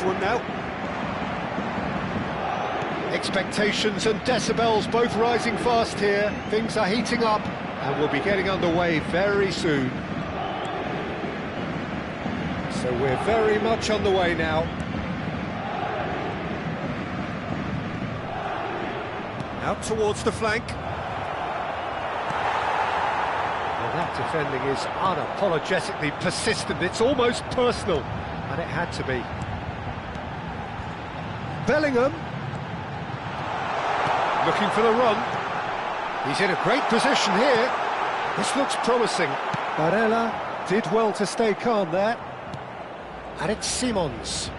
one now. Expectations and decibels both rising fast here. Things are heating up and we'll be getting underway very soon. So we're very much on the way now. Out towards the flank. Well, that defending is unapologetically persistent. It's almost personal, and it had to be. Bellingham. Looking for the run. He's in a great position here. This looks promising. Barella did well to stay calm there. And it's Simons.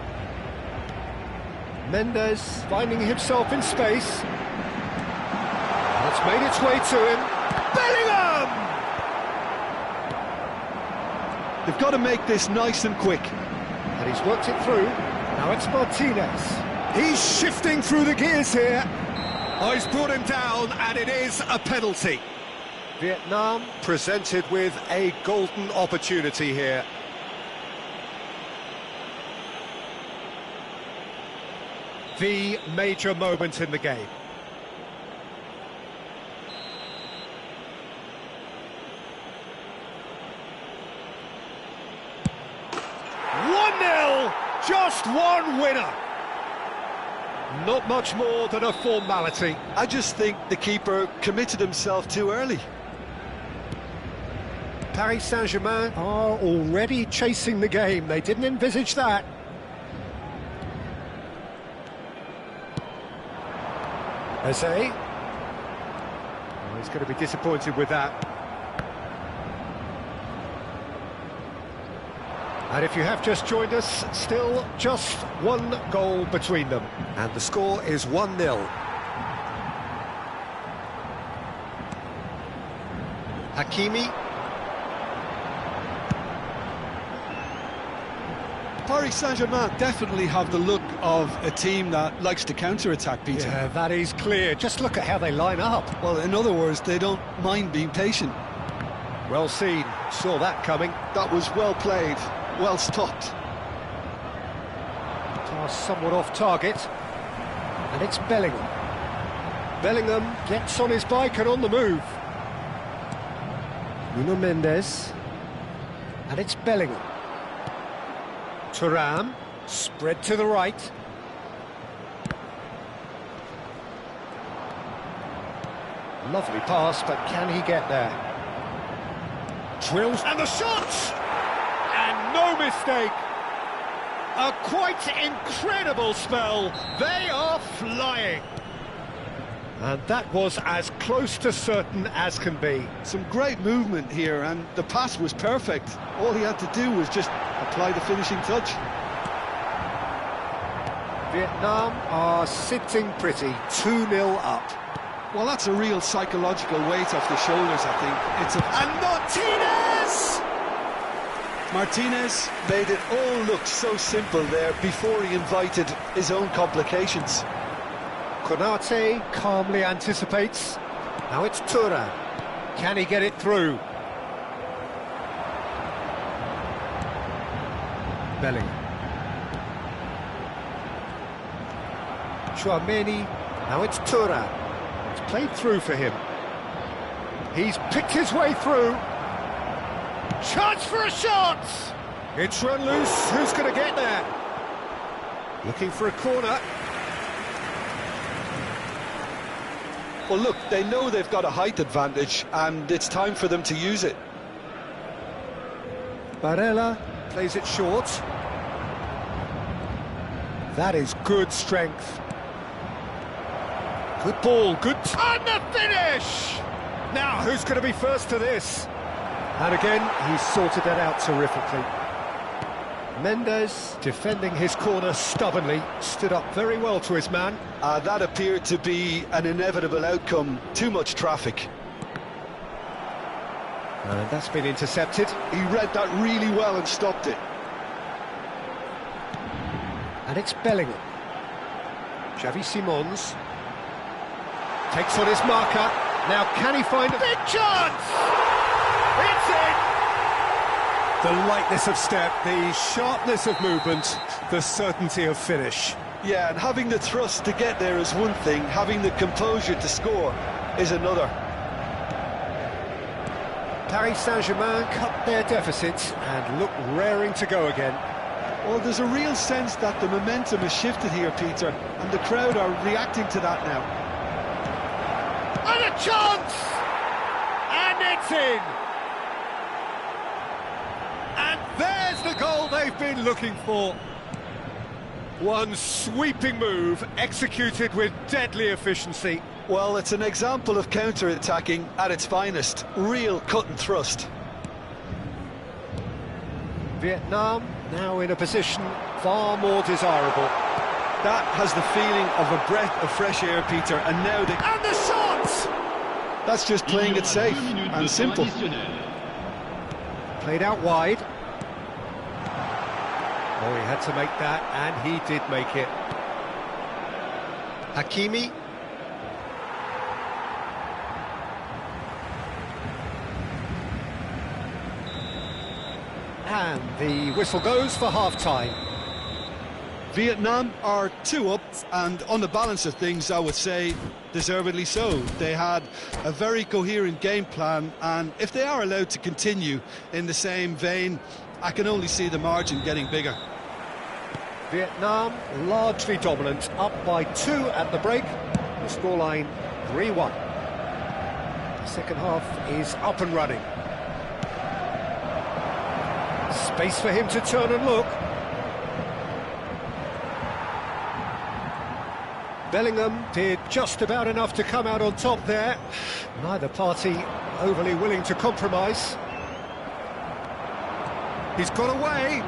Mendes finding himself in space. And it's made its way to him. Bellingham! They've got to make this nice and quick. And he's worked it through. Now it's Martinez. He's shifting through the gears here. Oh, he's brought him down, and it is a penalty. Vietnam presented with a golden opportunity here. The major moment in the game. Just one winner. Not much more than a formality. I just think the keeper committed himself too early. Paris Saint-Germain are already chasing the game. They didn't envisage that. Eze. Oh, he's going to be disappointed with that. And if you have just joined us, still just one goal between them. And the score is 1-0. Hakimi. Paris Saint-Germain definitely have the look of a team that likes to counter-attack, Peter. Yeah, that is clear. Just look at how they line up. Well, in other words, they don't mind being patient. Well seen. Saw that coming. That was well played. Well stopped. Pass somewhat off target. And it's Bellingham. Bellingham gets on his bike and on the move. Nuno Mendes. And it's Bellingham. Thuram. Spread to the right. Lovely pass, but can he get there? Drills. And the shot! No mistake. A quite incredible spell. They are flying. And that was as close to certain as can be. Some great movement here, and the pass was perfect. All he had to do was just apply the finishing touch. Vietnam are sitting pretty, 2-0 up. Well, that's a real psychological weight off the shoulders, I think. And Martinez! Martinez made it all look so simple there before he invited his own complications. Konate calmly anticipates. Now it's Thuram. Can he get it through? Bellingham. Chouameni. Now it's Thuram. It's played through for him. He's picked his way through. Chance for a shot! It's run loose. Who's going to get there? Looking for a corner. Well, look, they know they've got a height advantage, and it's time for them to use it. Barella plays it short. That is good strength. Good ball, good... And the finish! Now, who's going to be first to this? And again, he's sorted that out terrifically. Mendes, defending his corner stubbornly, stood up very well to his man. That appeared to be an inevitable outcome. Too much traffic. And that's been intercepted. He read that really well and stopped it. And it's Bellingham. Xavi Simons takes on his marker. Now can he find a big chance? It's in! The lightness of step, the sharpness of movement, the certainty of finish. Yeah, and having the thrust to get there is one thing, having the composure to score is another. Paris Saint-Germain cut their deficit and look raring to go again. Well, there's a real sense that the momentum has shifted here, Peter, and the crowd are reacting to that now. And a chance! And it's in! And there's the goal they've been looking for. One sweeping move, executed with deadly efficiency. Well, it's an example of counter-attacking at its finest. Real cut and thrust. Vietnam now in a position far more desirable. That has the feeling of a breath of fresh air, Peter, and now they... And the shot! That's just playing it safe and simple. Played out wide. Oh, he had to make that, and he did make it. Hakimi. And the whistle goes for half-time. Vietnam are 2 up, and on the balance of things, I would say deservedly so. They had a very coherent game plan, and if they are allowed to continue in the same vein, I can only see the margin getting bigger. Vietnam largely dominant, up by 2 at the break. The scoreline 3-1. The second half is up and running. Space for him to turn and look. Bellingham did just about enough to come out on top there. Neither party overly willing to compromise. He's got away.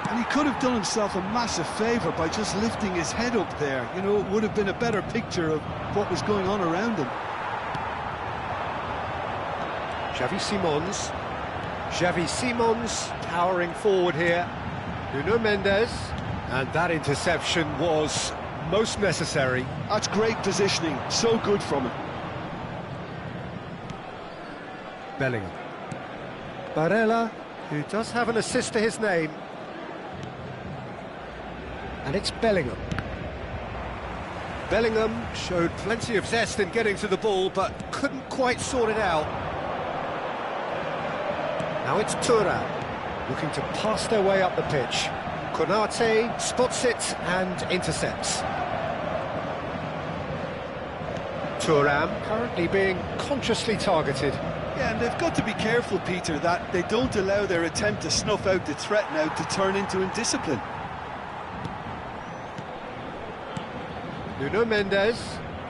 And he could have done himself a massive favour by just lifting his head up there. You know, it would have been a better picture of what was going on around him. Xavi Simons. Xavi Simons powering forward here. Nuno Mendes. And that interception was most necessary. That's great positioning, so good from him. Bellingham. Barella, who does have an assist to his name. And it's Bellingham. Bellingham showed plenty of zest in getting to the ball, but couldn't quite sort it out. Now it's Thuram, looking to pass their way up the pitch. Konate spots it and intercepts. Thuram currently being consciously targeted. Yeah, and they've got to be careful, Peter, that they don't allow their attempt to snuff out the threat now to turn into indiscipline. Nuno Mendes.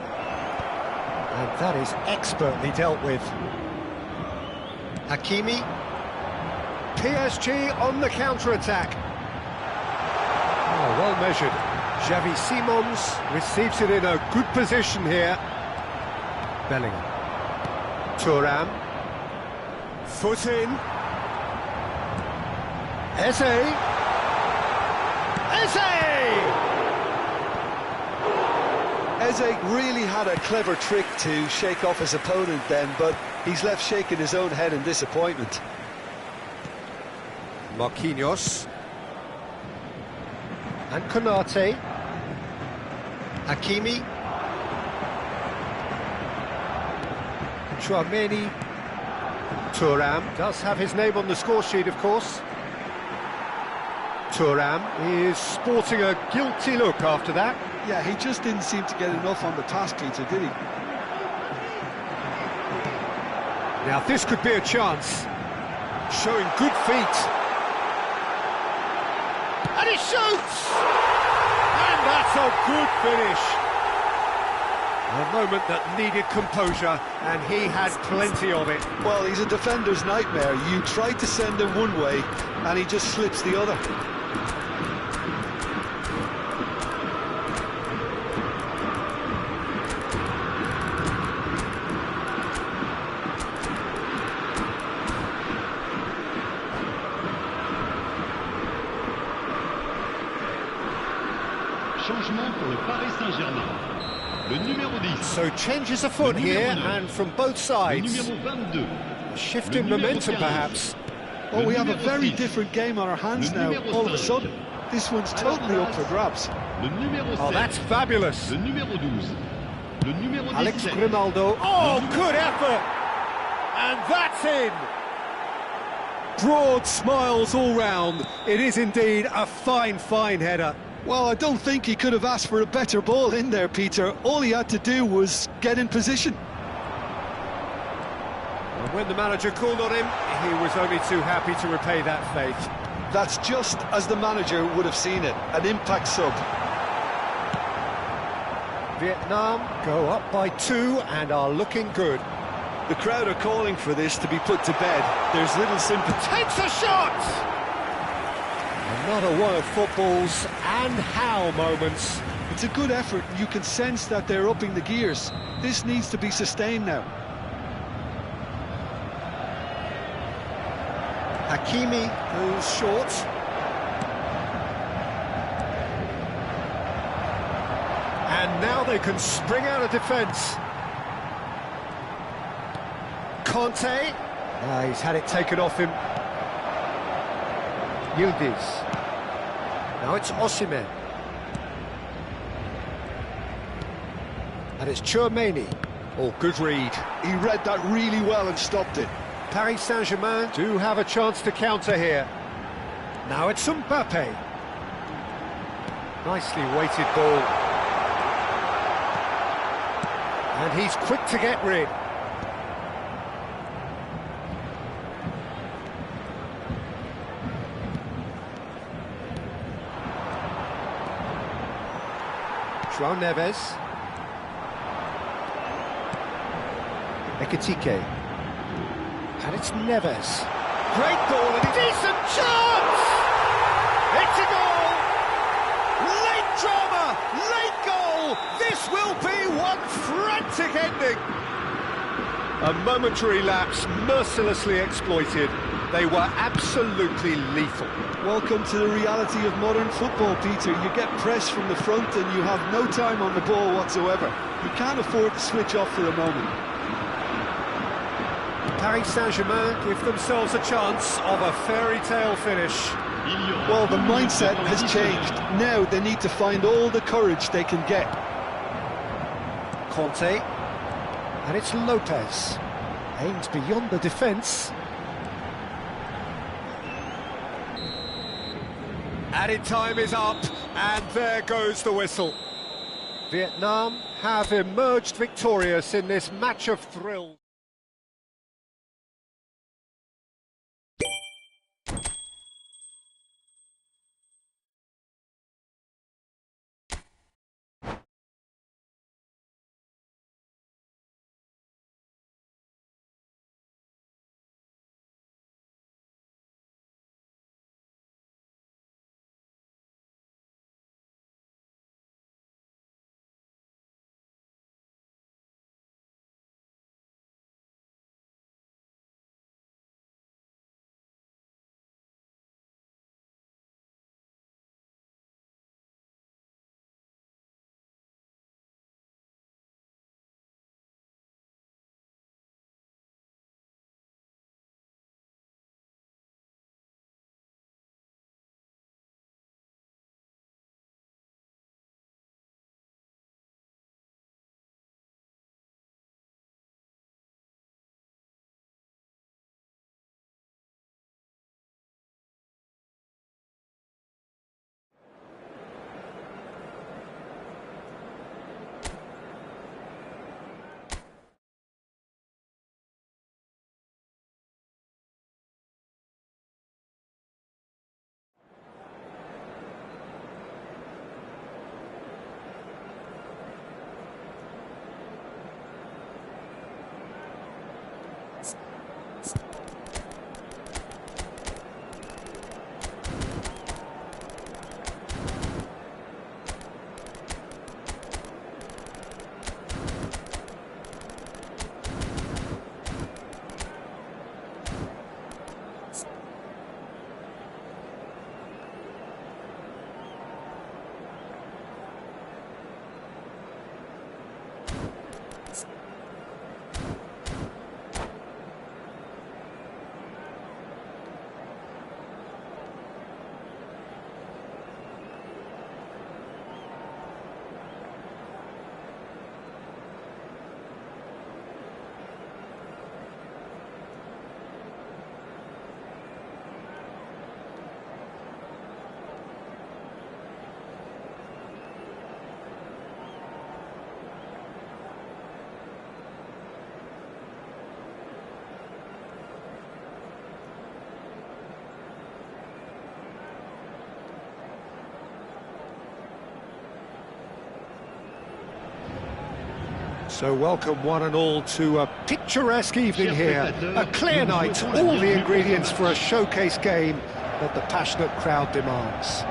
And that is expertly dealt with. Hakimi. PSG on the counter-attack. Oh, well measured. Xavi Simons receives it in a good position here. Bellingham. Thuram. Foot in. Eze. Eze really had a clever trick to shake off his opponent then, but he's left shaking his own head in disappointment. Marquinhos. And Konate. Hakimi. Tchouaméni. Thuram does have his name on the score sheet, of course. Thuram is sporting a guilty look after that. Yeah, he just didn't seem to get enough on the pass, Peter, did he? Now this could be a chance. Showing good feet. And he shoots! And that's a good finish. A moment that needed composure, and he had plenty of it. Well, he's a defender's nightmare. You try to send him one way, and he just slips the other. Changement pour le Paris Saint-Germain. Le numéro 10. So changes afoot here, and from both sides. Le numéro 22. A shift in momentum, perhaps. Oh, we have a very six. different game on our hands now. All of a sudden, this one's totally up for grabs. Le numéro Oh, 7. that's fabulous. Le numéro 12. Le numéro Alex 17. Grimaldo. Oh, good effort! And that's in! Broad smiles all round. It is indeed a fine, fine header. Well, I don't think he could have asked for a better ball in there, Peter. All he had to do was get in position. And when the manager called on him, he was only too happy to repay that faith. That's just as the manager would have seen it, an impact sub. Vietnam go up by 2 and are looking good. The crowd are calling for this to be put to bed. There's little sympathy. Takes a shot! Another one of football's and how moments. It's a good effort. You can sense that they're upping the gears. This needs to be sustained now. Hakimi goes short. And now they can spring out of defence. Conte. He's had it taken off him. Yildiz. Now it's Osimhen. And it's Tchouaméni. Oh, good read. He read that really well and stopped it. Paris Saint-Germain do have a chance to counter here. Now it's Mbappe. Nicely weighted ball. And he's quick to get rid. João Neves. Ekitike. And it's Neves. Great ball and a decent chance! It's a goal! Late drama! Late goal! This will be one frantic ending! A momentary lapse mercilessly exploited. They were absolutely lethal. Welcome to the reality of modern football, Peter. You get pressed from the front and you have no time on the ball whatsoever. You can't afford to switch off for a moment. Paris Saint-Germain give themselves a chance of a fairy tale finish. Well, the mindset has changed. Now they need to find all the courage they can get. Conte. And it's Lopez. Aims beyond the defence. Added time is up, and there goes the whistle. Vietnam have emerged victorious in this match of thrills. So welcome one and all to a picturesque evening here. A clear night, all the ingredients for a showcase game that the passionate crowd demands.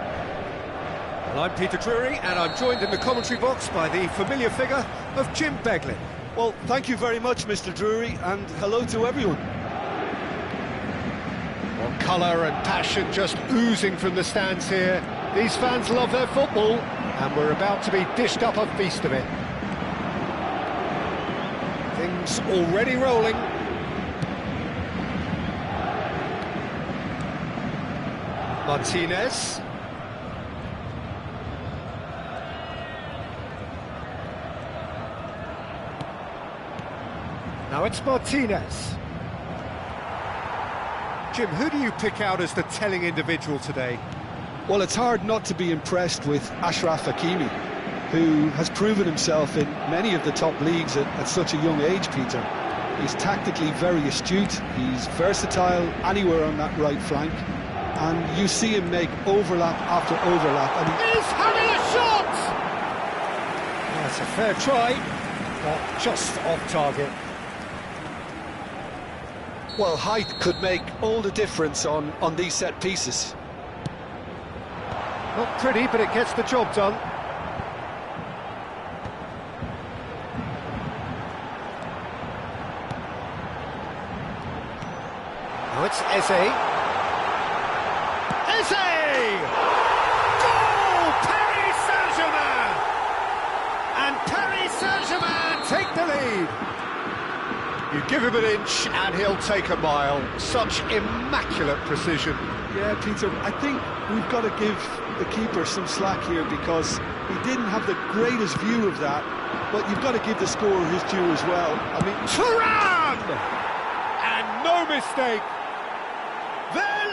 Well, I'm Peter Drury, and I'm joined in the commentary box by the familiar figure of Jim Beglin. Well, thank you very much, Mr. Drury, and hello to everyone. Well, colour and passion just oozing from the stands here. These fans love their football, and we're about to be dished up a feast of it. Things already rolling. Martinez. Now it's Martinez. Jim, who do you pick out as the telling individual today? Well, it's hard not to be impressed with Achraf Hakimi, who has proven himself in many of the top leagues at such a young age, Peter. He's tactically very astute, he's versatile anywhere on that right flank, and you see him make overlap after overlap. And He's having a shot! That's a fair try, but just off target. well, height could make all the difference on these set pieces. Not pretty, but it gets the job done. Now it's Eze. Eze! Goal! Paris Saint-Germain! And Paris Saint-Germain take the lead. You give him an inch and he'll take a mile. Such immaculate precision. Yeah, Peter, I think we've got to give the keeper some slack here because he didn't have the greatest view of that, but you've got to give the scorer his due as well. I mean, Thuram! And no mistake. They're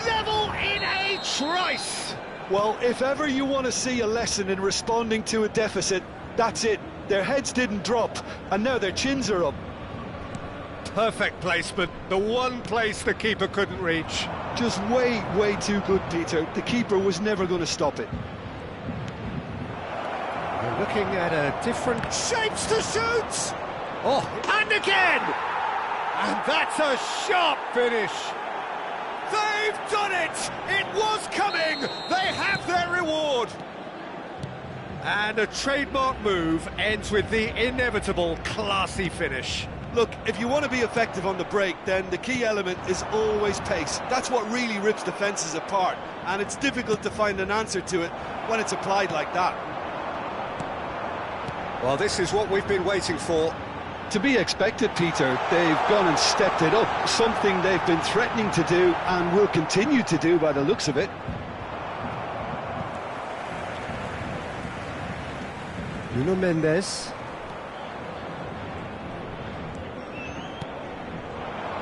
level in a trice. well, if ever you want to see a lesson in responding to a deficit, that's it. Their heads didn't drop, and now their chins are up. Perfect placement, the one place the keeper couldn't reach. Just way too good, Peter. The keeper was never going to stop it. We're looking at a different shapes to shoot. Oh, and again! And that's a sharp finish. They've done it! It was coming! They have their reward! And a trademark move ends with the inevitable classy finish. Look, if you want to be effective on the break, then the key element is always pace. That's what really rips defences apart, and it's difficult to find an answer to it when it's applied like that. Well, this is what we've been waiting for. To be expected, Peter. They've gone and stepped it up, something they've been threatening to do and will continue to do by the looks of it. Nuno Mendes.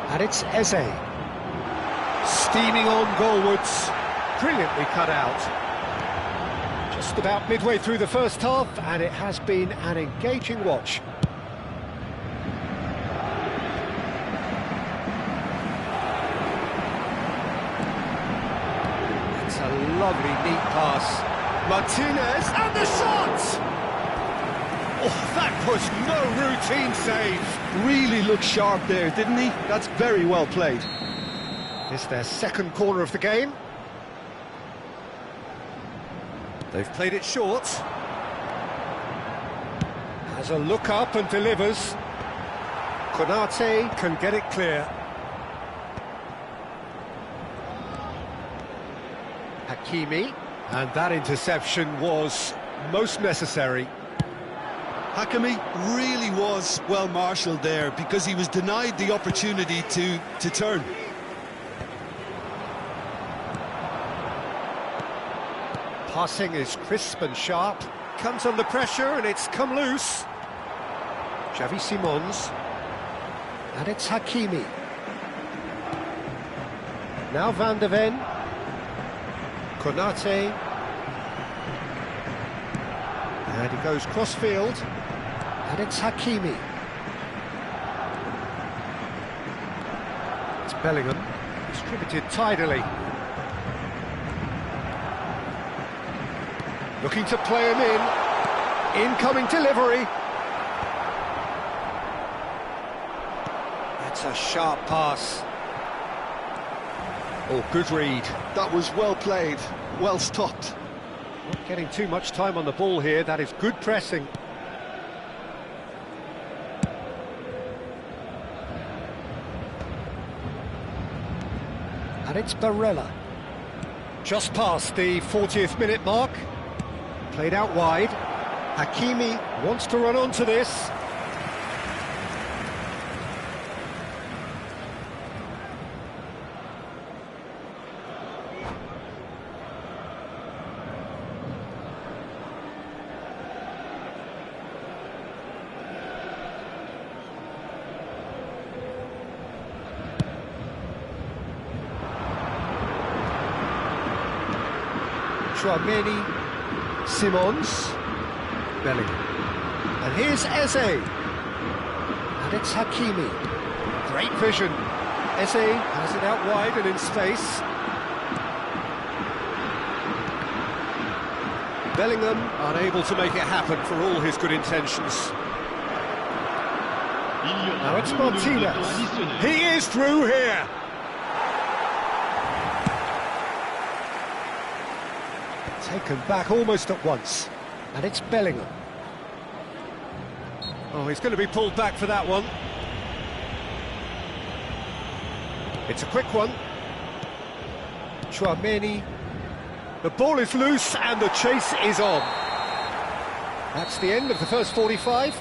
And it's Eze. Steaming on goalwards. Brilliantly cut out. Just about midway through the first half, and it has been an engaging watch. It's a lovely, neat pass. Martinez, and the shot! Oh, that was no routine save. Really looked sharp there, didn't he? That's very well played. It's their second corner of the game. They've played it short. Has a look up and delivers. Konate can get it clear. Hakimi. And that interception was most necessary. Hakimi really was well marshalled there because he was denied the opportunity to turn. Passing is crisp and sharp. Comes under pressure and it's come loose. Xavi Simons. And it's Hakimi. Now Van de Ven. Konate. And he goes cross-field. And it's Hakimi. It's Bellingham. Distributed tidily. Looking to play him in. Incoming delivery. That's a sharp pass. Oh, good read. That was well played, well stopped. Not getting too much time on the ball here. That is good pressing. And it's Barella. Just past the 40th minute mark. Played out wide. Hakimi wants to run onto this. Tchouaméni, Simons, Bellingham. And here's Eze. And it's Hakimi. Great vision. Eze has it out wide and in space. Bellingham unable to make it happen for all his good intentions. Now it's Martinez. He is through here. Taken back almost at once, and it's Bellingham. Oh, he's going to be pulled back for that one. It's a quick one. Tchouaméni. The ball is loose and the chase is on. That's the end of the first 45.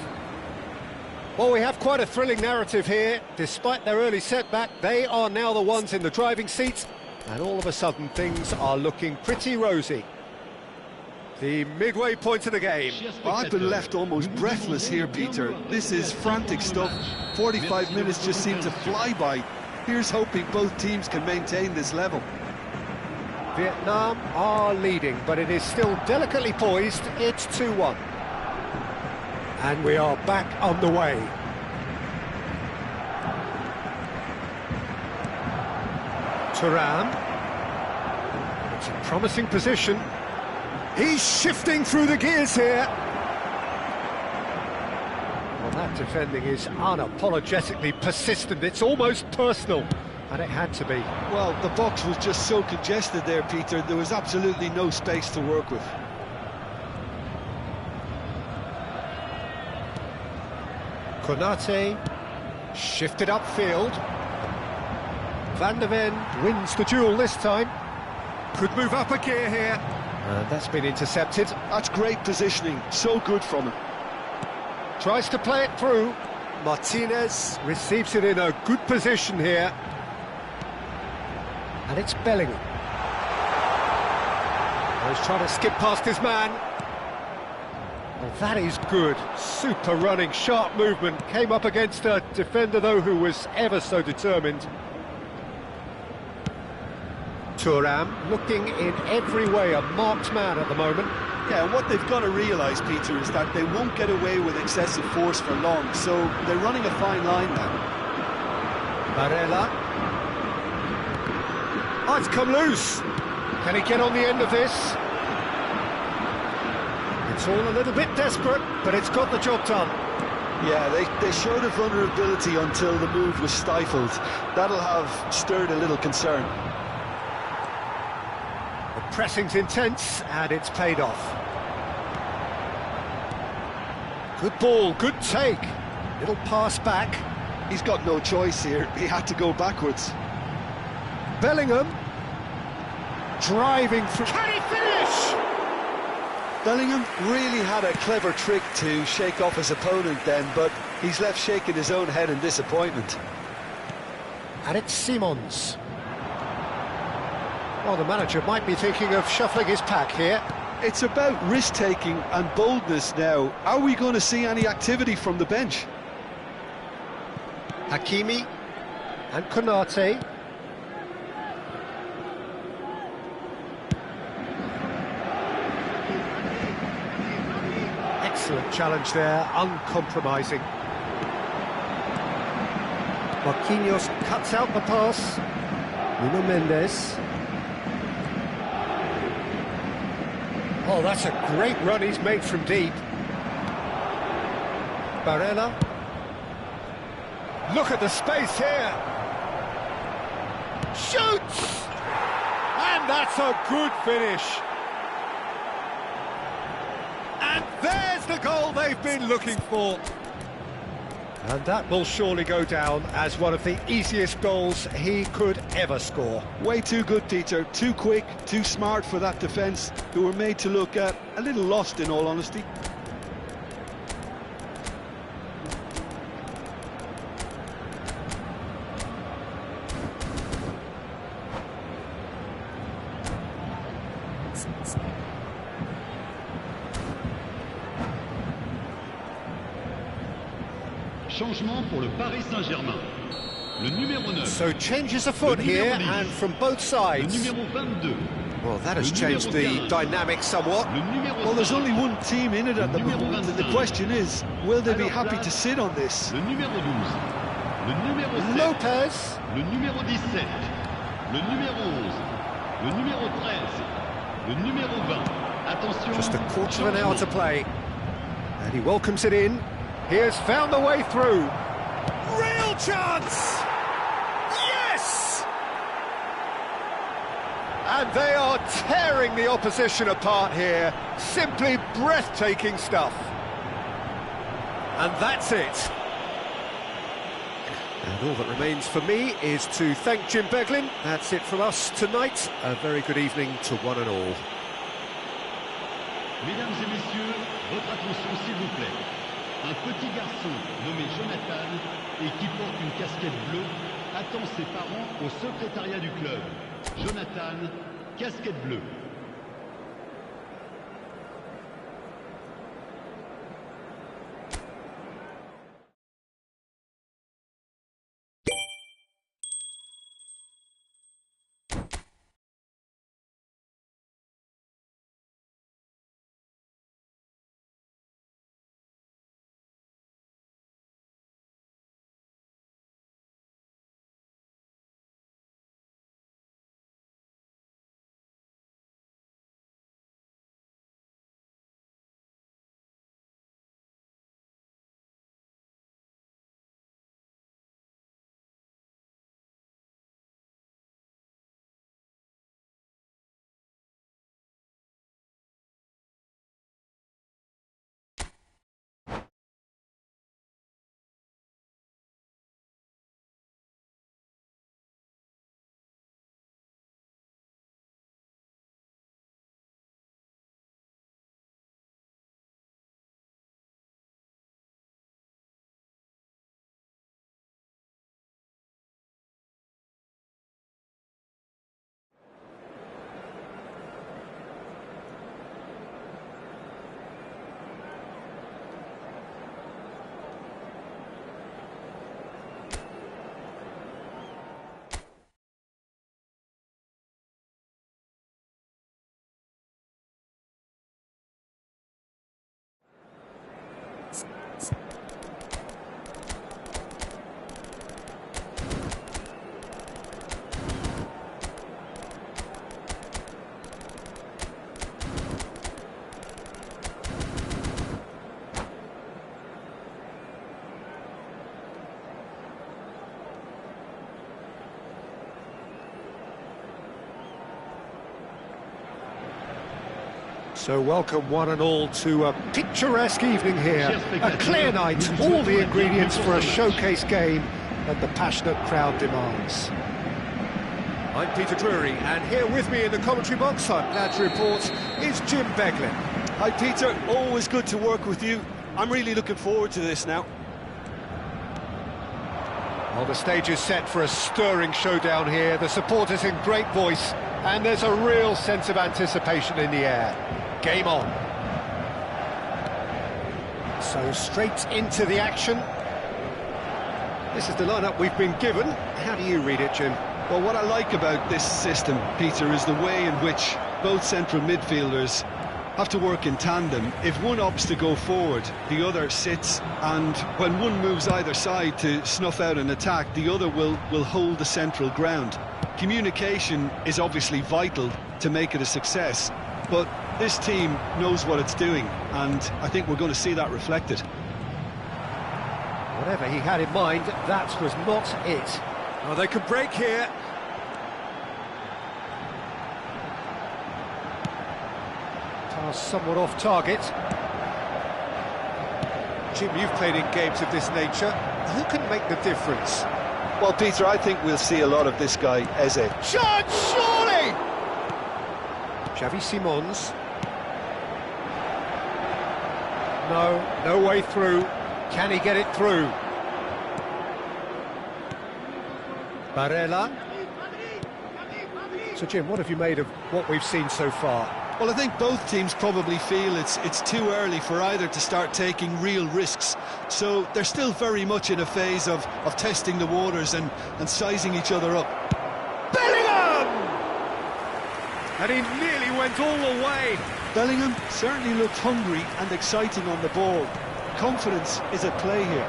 Well, we have quite a thrilling narrative here. Despite their early setback, they are now the ones in the driving seat, and all of a sudden things are looking pretty rosy. The midway point of the game. I've been left almost breathless here, Peter. This is frantic stuff. 45 minutes just seem to fly by. Here's hoping both teams can maintain this level. Vietnam are leading, but it is still delicately poised. It's 2-1. And we are back on the way. Thuram. It's a promising position. He's shifting through the gears here. Well, that defending is unapologetically persistent. It's almost personal, and it had to be. Well, the box was just so congested there, Peter. There was absolutely no space to work with. Konate shifted upfield. Van de Ven wins the duel this time. Could move up a gear here. And that's been intercepted. That's great positioning, so good from him. Tries to play it through. Martinez receives it in a good position here. And it's Bellingham. Oh, he's trying to skip past his man. Well, that is good. Super running, sharp movement. Came up against a defender, though, who was ever so determined. Thuram looking in every way a marked man at the moment. Yeah, and what they've got to realise, Peter, is that they won't get away with excessive force for long, so they're running a fine line now. Barella. Oh, it's come loose. Can he get on the end of this? It's all a little bit desperate, but it's got the job done. Yeah, they showed a vulnerability until the move was stifled. That'll have stirred a little concern. The pressing's intense, and it's paid off. Good ball, good take. Little pass back. He's got no choice here. He had to go backwards. Bellingham driving through. Can he finish? Bellingham really had a clever trick to shake off his opponent then, but he's left shaking his own head in disappointment. And it's Simons. Well, the manager might be thinking of shuffling his pack here. It's about risk-taking and boldness now. Are we going to see any activity from the bench? Hakimi and Konate. Excellent challenge there, uncompromising. Marquinhos cuts out the pass. Nuno Mendes. Oh, that's a great run he's made from deep. Barella. Look at the space here. Shoots! And that's a good finish. And there's the goal they've been looking for. And that will surely go down as one of the easiest goals he could ever score. Way too good, Peter. Too quick, too smart for that defence, who were made to look a little lost, in all honesty. Changement pour le Paris Saint-Germain. Le numéro 9. So changes afoot here, and from both Le sides. numéro 22. Well, that has changed the dynamic somewhat. Le numéro Well, there's 5. only one team in it at the moment, and the question is, will they be happy to sit on this? Le numéro 12. Le numéro 7. Lopez. Le numéro 17. Le numéro 11. Le numéro 13. Le numéro 20. Attention. Just a quarter of an hour to play. And he welcomes it in. He has found the way through. Real chance! Yes! And they are tearing the opposition apart here. Simply breathtaking stuff. And that's it. And all that remains for me is to thank Jim Beglin. That's it from us tonight. A very good evening to one and all. Mesdames et messieurs, votre attention s'il vous plaît. Un petit garçon nommé Jonathan et qui porte une casquette bleue attend ses parents au secrétariat du club. Jonathan, casquette bleue. So welcome one and all to a picturesque evening here, a clear night, all the ingredients for a showcase game that the passionate crowd demands. I'm Peter Drury, and here with me in the commentary box, I'm glad to report, is Jim Beglin. Hi, Peter. Always good to work with you. I'm really looking forward to this now. Well, the stage is set for a stirring showdown here, the supporters in great voice, and there's a real sense of anticipation in the air. Game on. So straight into the action. This is the lineup we've been given. How do you read it, Jim? Well, what I like about this system, Peter, is the way in which both central midfielders have to work in tandem. If one opts to go forward, the other sits, and when one moves either side to snuff out an attack, the other will hold the central ground. Communication is obviously vital to make it a success, but this team knows what it's doing, and I think we're going to see that reflected. Whatever he had in mind, that was not it. Oh, they can break here. Pass somewhat off target. Jim, you've played in games of this nature. Who can make the difference? Well, Peter, I think we'll see a lot of this guy, Eze. Chance, surely! Xavi Simons. No way through. Can he get it through? Barella. So, Jim, what have you made of what we've seen so far? Well, I think both teams probably feel it's too early for either to start taking real risks. So they're still very much in a phase of testing the waters and sizing each other up. Bellingham! And he nearly went all the way. Bellingham certainly looked hungry and exciting on the ball. Confidence is at play here.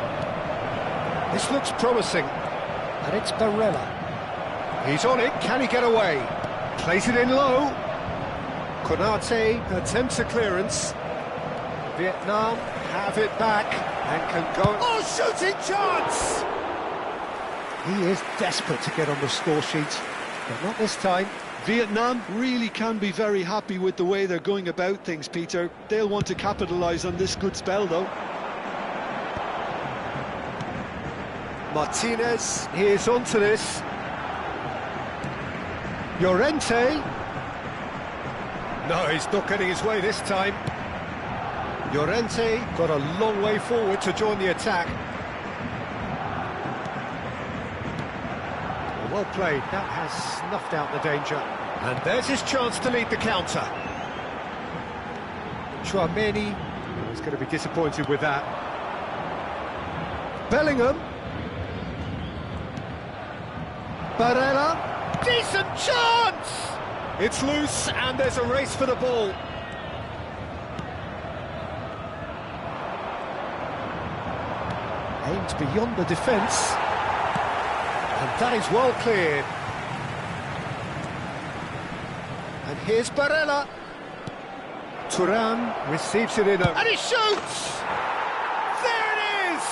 This looks promising. And it's Barella. He's on it. Can he get away? Plays it in low. Konate attempts a clearance. Vietnam have it back and can go... Oh, shooting chance! He is desperate to get on the score sheet, but not this time. Vietnam really can be very happy with the way they're going about things, Peter. They'll want to capitalise on this good spell, though. Martinez, he is onto this. Llorente. No, he's not getting his way this time. Llorente got a long way forward to join the attack. Well played, that has snuffed out the danger. And there's his chance to lead the counter. Tchouaméni is going to be disappointed with that. Bellingham. Barella. Decent chance! It's loose and there's a race for the ball. Aimed beyond the defence. And that is well cleared. And here's Barella. Thuram receives it in and he shoots! There it is!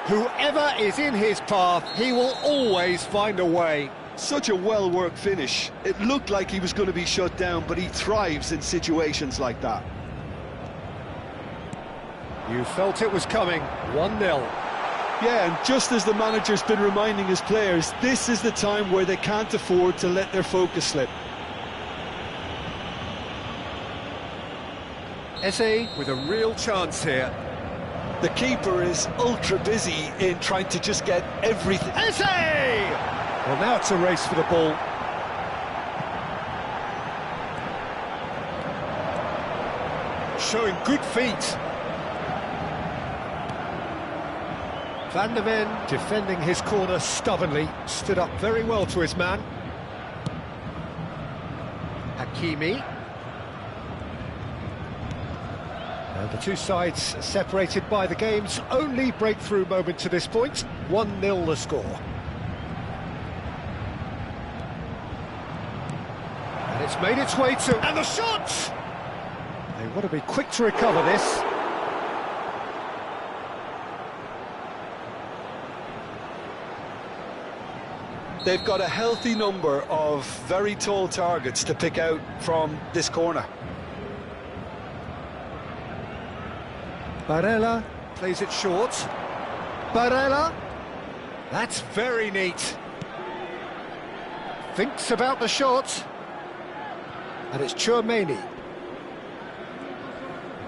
Whoever is in his path, he will always find a way. Such a well-worked finish. It looked like he was going to be shut down, but he thrives in situations like that. You felt it was coming. 1-0. Yeah, and just as the manager's been reminding his players, this is the time where they can't afford to let their focus slip. Eze with a real chance here. The keeper is ultra busy in trying to just get everything. Eze! Well, now it's a race for the ball. Showing good feet. Van der Ven defending his corner stubbornly, stood up very well to his man. Hakimi. And the two sides separated by the game's only breakthrough moment to this point. 1-0 the score. And it's made its way to... And the shot! They want to be quick to recover this. They've got a healthy number of very tall targets to pick out from this corner. Barella plays it short. Barella. That's very neat. Thinks about the shot. And it's Tchouaméni.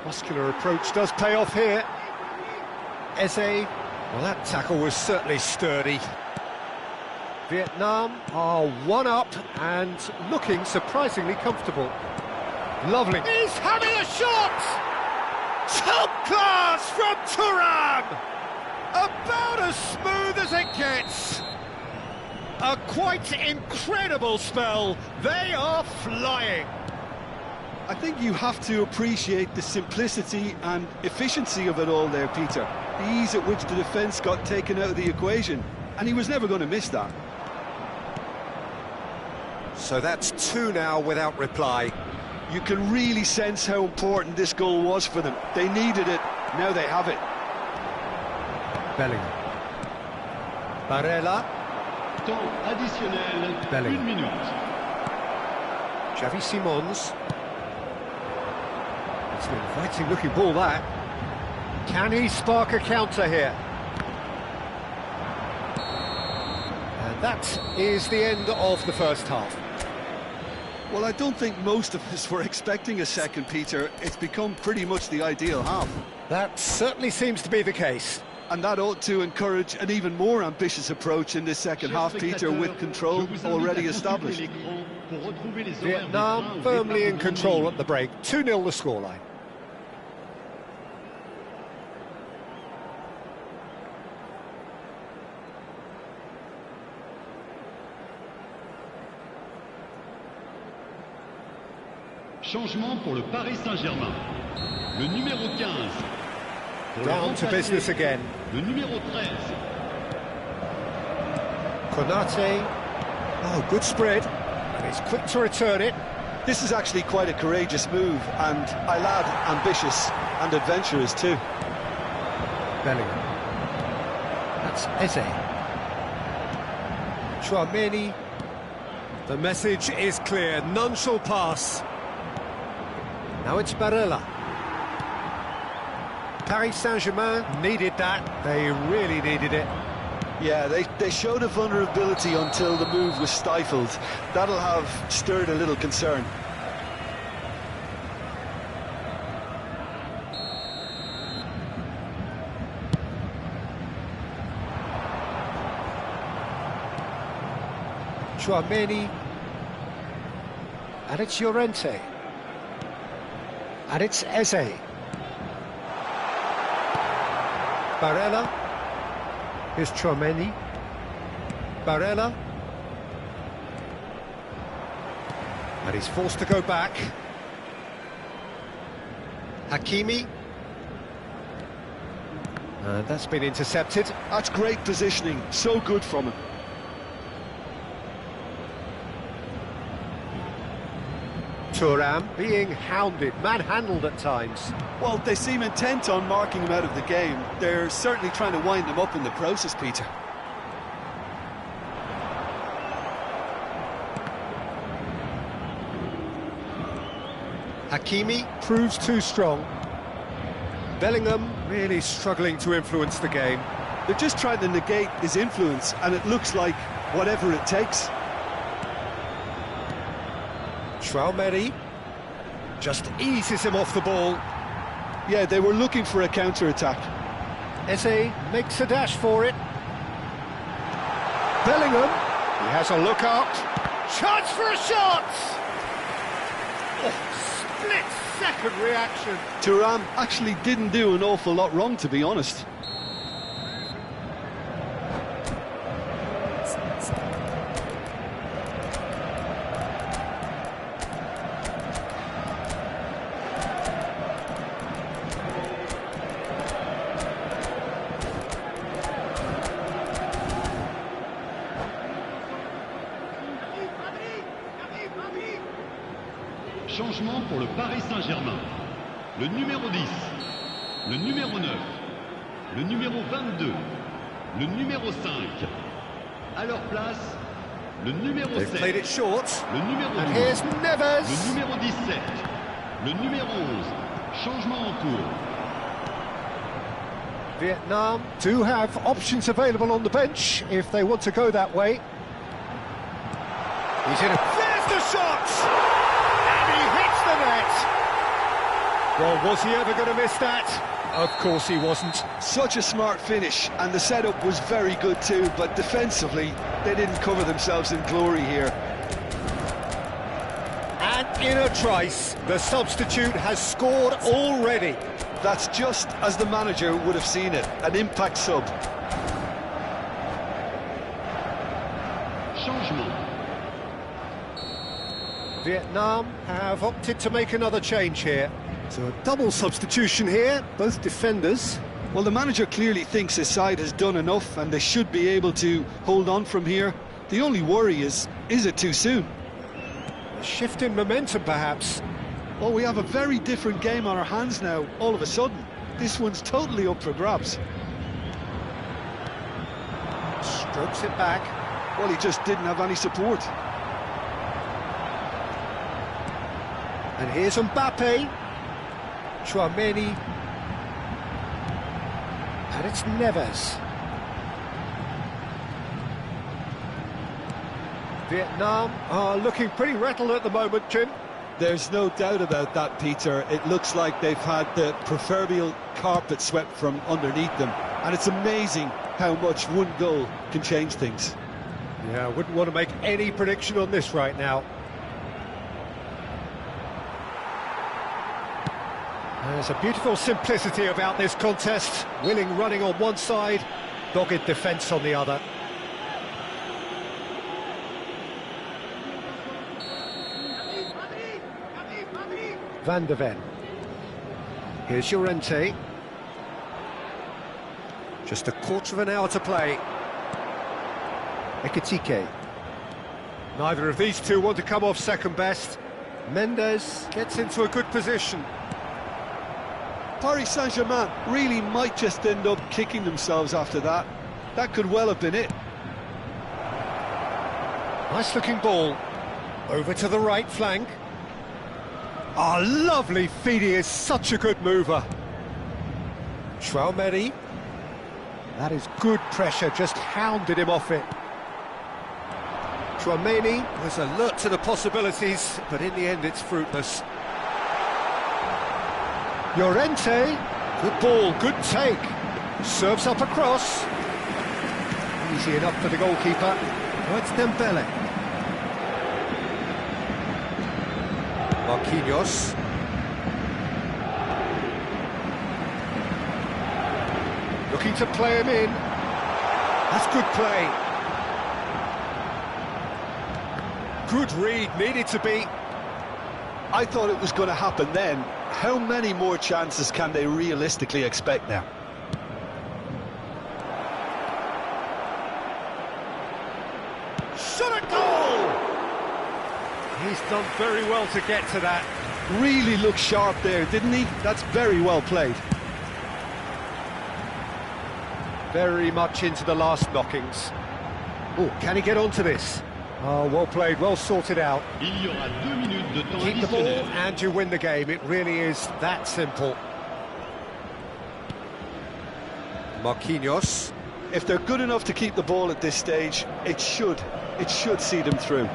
Muscular approach does pay off here. Eze. Well, that tackle was certainly sturdy. Vietnam are one up and looking surprisingly comfortable. Lovely. He's having a shot! Top class from Thuram! About as smooth as it gets. A quite incredible spell. They are flying. I think you have to appreciate the simplicity and efficiency of it all there, Peter. The ease at which the defence got taken out of the equation, and he was never going to miss that. So that's two now without reply. You can really sense how important this goal was for them. They needed it, now they have it. Bellingham. Barella. Temps additionnel, Bellingham. 1 minute. Xavi Simons. It's an inviting looking ball, that. Can he spark a counter here? And that is the end of the first half. Well, I don't think most of us were expecting a second, Peter. It's become pretty much the ideal half. That certainly seems to be the case. And that ought to encourage an even more ambitious approach in this second half, Peter, with control already established. Vietnam firmly in control at the break. 2-0 the scoreline. Changement pour le Paris Saint-Germain. Le numéro 15. Pour Down to remplacer business again. Le numéro 13. Konate. Oh, good spread. And he's quick to return it. This is actually quite a courageous move, and I'll add ambitious and adventurous too. Bellingham. That's Eze. Chouameni. The message is clear. None shall pass. Now it's Barella. Paris Saint-Germain needed that. They really needed it. Yeah, they showed a vulnerability until the move was stifled. That'll have stirred a little concern. Chouameni. And it's Llorente. And it's Eze. Barella. Here's Chouameni. Barella. And he's forced to go back. Hakimi. And that's been intercepted. That's great positioning, so good from him. Thuram being hounded, manhandled at times. Well, they seem intent on marking him out of the game. They're certainly trying to wind him up in the process, Peter. Hakimi proves too strong. Bellingham really struggling to influence the game. They're just trying to negate his influence, and it looks like whatever it takes. Chouameni just eases him off the ball. Yeah, they were looking for a counter-attack. Eze makes a dash for it. Bellingham, he has a look out. Chance for a shot! Oh, split-second reaction. Thuram actually didn't do an awful lot wrong, to be honest. Changement pour le Paris Saint-Germain. Le numéro 10, le numéro 9, le numéro 22, le numéro 5. À leur place, le numéro They've 7, played it short. le numéro And 12, here's Neves. le numéro 17, le numéro 11. Changement en cours. Vietnam do have options available on the bench if they want to go that way. He's in a... There's the shot! And he hits the net! Well, was he ever going to miss that? Of course he wasn't. Such a smart finish, and the setup was very good too, but defensively, they didn't cover themselves in glory here. And in a trice, the substitute has scored already. That's just as the manager would have seen it, an impact sub. Changement. Vietnam have opted to make another change here. So a double substitution here, both defenders. Well, the manager clearly thinks his side has done enough and they should be able to hold on from here. The only worry is it too soon? A shift in momentum, perhaps. Well, we have a very different game on our hands now, all of a sudden. This one's totally up for grabs. Strokes it back. Well, he just didn't have any support. And here's Mbappe. Tchouaméni. And it's Neves. Vietnam are looking pretty rattled at the moment, Jim. There's no doubt about that, Peter. It looks like they've had the proverbial carpet swept from underneath them. And it's amazing how much one goal can change things. Yeah, I wouldn't want to make any prediction on this right now. There's a beautiful simplicity about this contest. Willing running on one side, dogged defence on the other. Van de Ven. Here's Llorente. Just a quarter of an hour to play. Ekitike. Neither of these two want to come off second best. Mendes gets into a good position. Paris Saint-Germain really might just end up kicking themselves after that. That could well have been it. Nice looking ball. Over to the right flank. Ah, lovely feed, he is such a good mover. Tchouaméni. That is good pressure, just hounded him off it. Tchouaméni was alert to the possibilities, but in the end it's fruitless. Llorente, good ball, good take. Serves up across. Easy enough for the goalkeeper. Oh, it's Dembele. Marquinhos. Looking to play him in. That's good play. Good read, needed to be. I thought it was going to happen then. How many more chances can they realistically expect now? Shot at goal! He's done very well to get to that. Really looked sharp there, didn't he? That's very well played. Very much into the last knockings. Oh, can he get onto this? Oh, well played, well sorted out. Il y aura 2 minutes de temps Keep the ball additionnel. and you win the game. It really is that simple. Marquinhos. If they're good enough to keep the ball at this stage, it should see them through.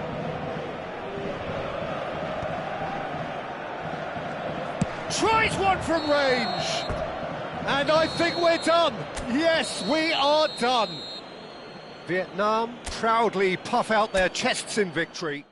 Tries one from range. And I think we're done. Yes, we are done. Vietnam proudly puff out their chests in victory.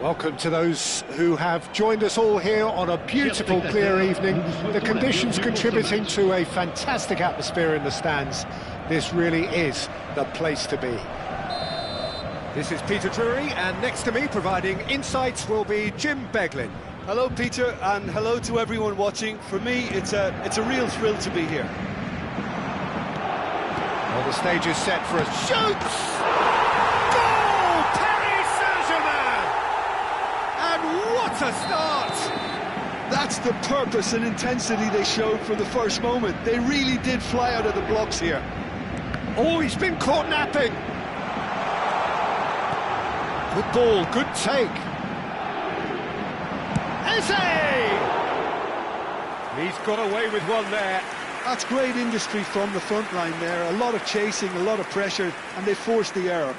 Welcome to those who have joined us all here on a beautiful, clear evening. The conditions contributing to a fantastic atmosphere in the stands. This really is the place to be. This is Peter Drury, and next to me, providing insights, will be Jim Beglin. Hello, Peter, and hello to everyone watching. For me, it's a real thrill to be here. Well, the stage is set for a shoot! Goal! Paris Saint-Germain! And what a start! That's the purpose and intensity they showed from the first moment. They really did fly out of the blocks here. Oh, he's been caught napping! Good ball, good take. Eze! He's got away with one there. That's great industry from the front line there. A lot of chasing, a lot of pressure, and they forced the error.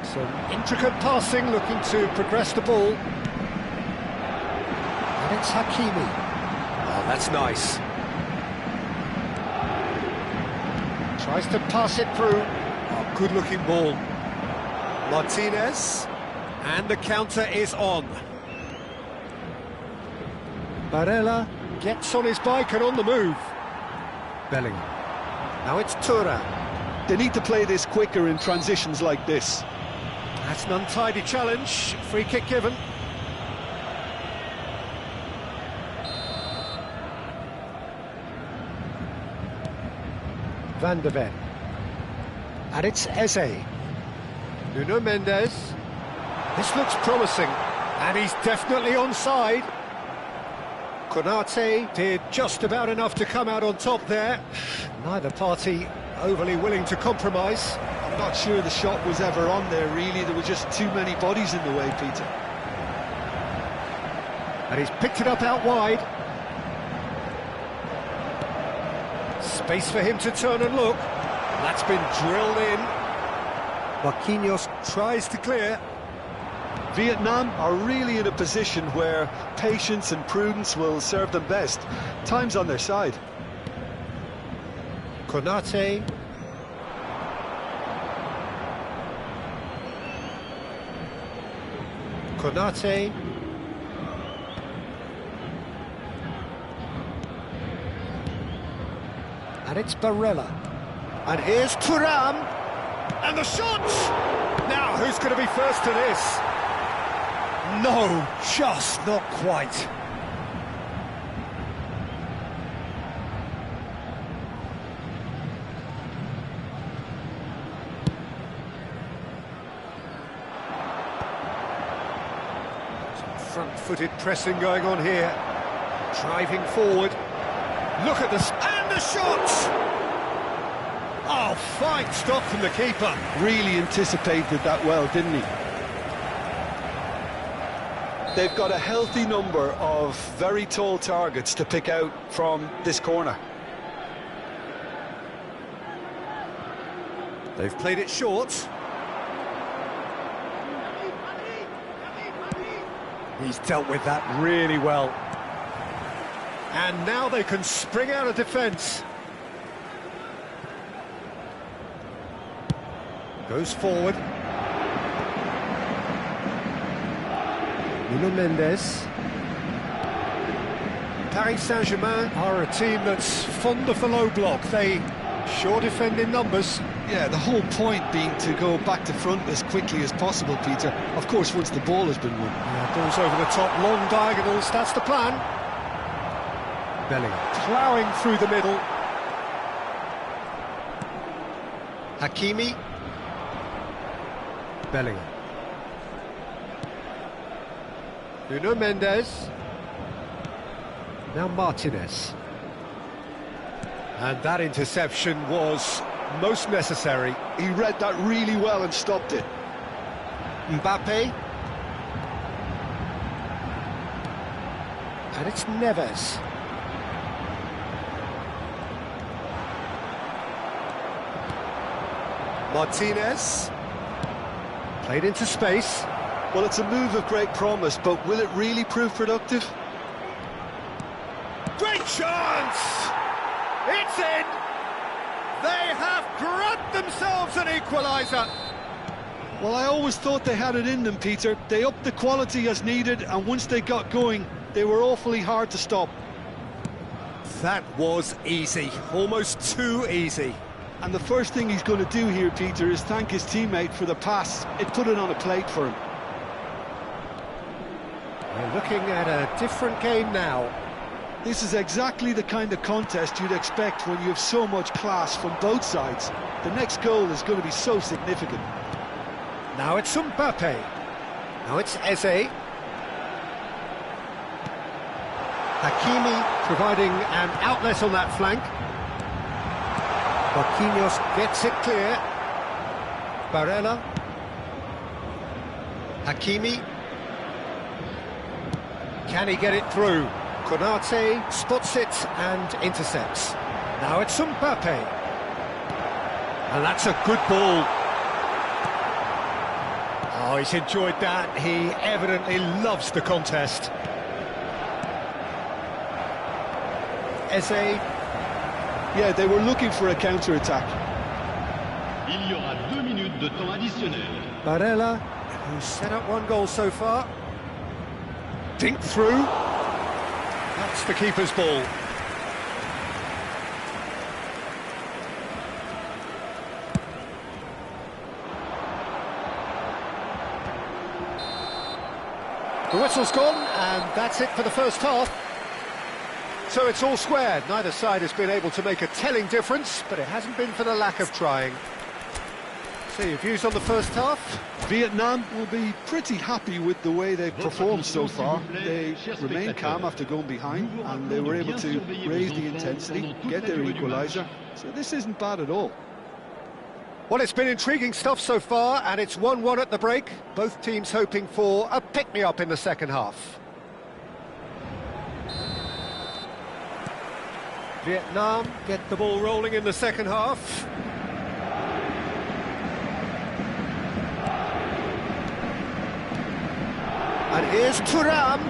Some intricate passing, looking to progress the ball. And it's Hakimi. Oh, that's nice. Tries to pass it through. Oh, good-looking ball. Martinez. And the counter is on. Barella gets on his bike and on the move. Bellingham. Now it's Thuram. They need to play this quicker in transitions like this. That's an untidy challenge. Free kick given. Van de Ven. And it's Eze. Nuno Mendes. This looks promising. And he's definitely onside. Konate did just about enough to come out on top there. Neither party overly willing to compromise. I'm not sure the shot was ever on there, really. There were just too many bodies in the way, Peter. And he's picked it up out wide. Space for him to turn and look. That's been drilled in. Marquinhos tries to clear. Vietnam are really in a position where patience and prudence will serve them best. Time's on their side. Konate. Konate. And it's Barella. And here's Thuram. And the shot! Now, who's going to be first to this? No, just not quite. Some front-footed pressing going on here. Driving forward. Look at this, and the shot! Oh, fine stop from the keeper. Really anticipated that well, didn't he? They've got a healthy number of very tall targets to pick out from this corner. They've played it short. He's dealt with that really well. And now they can spring out of defence. Goes forward. Nuno Mendes. Paris Saint-Germain are a team that's fond of the low block. They sure defend in numbers. Yeah, the whole point being to go back to front as quickly as possible, Peter. Of course, once the ball has been won. Yeah, balls over the top, long diagonals, that's the plan. Bellingham ploughing through the middle. Hakimi. Bellingham. Nuno Mendes. Now Martinez. And that interception was most necessary. He read that really well and stopped it. Mbappe. And it's Neves. Martinez. Played into space. Well, it's a move of great promise, but will it really prove productive? Great chance! It's in! They have grabbed themselves an equaliser! Well, I always thought they had it in them, Peter. They upped the quality as needed, and once they got going, they were awfully hard to stop. That was easy, almost too easy. And the first thing he's going to do here, Peter, is thank his teammate for the pass. It put it on a plate for him. We're looking at a different game now. This is exactly the kind of contest you'd expect when you have so much class from both sides. The next goal is going to be so significant. Now it's Mbappe. Now it's Eze. Hakimi providing an outlet on that flank. Marquinhos gets it clear. Barella. Hakimi. Can he get it through? Konate spots it and intercepts. Now it's Mbappe. And that's a good ball. Oh, he's enjoyed that. He evidently loves the contest. Eze. Yeah, they were looking for a counter-attack. Il y aura 2 minutes de temps additionnel. Barella, who's set up one goal so far. Dink through. That's the keeper's ball. The whistle's gone, and that's it for the first half. So it's all square. Neither side has been able to make a telling difference, but it hasn't been for the lack of trying. So your views on the first half? Vietnam will be pretty happy with the way they've performed so far. They remained calm after going behind, and they were able to raise the intensity, get their equaliser. So this isn't bad at all. Well, it's been intriguing stuff so far, and it's 1-1 at the break. Both teams hoping for a pick-me-up in the second half. Vietnam get the ball rolling in the second half. And here's Thuram.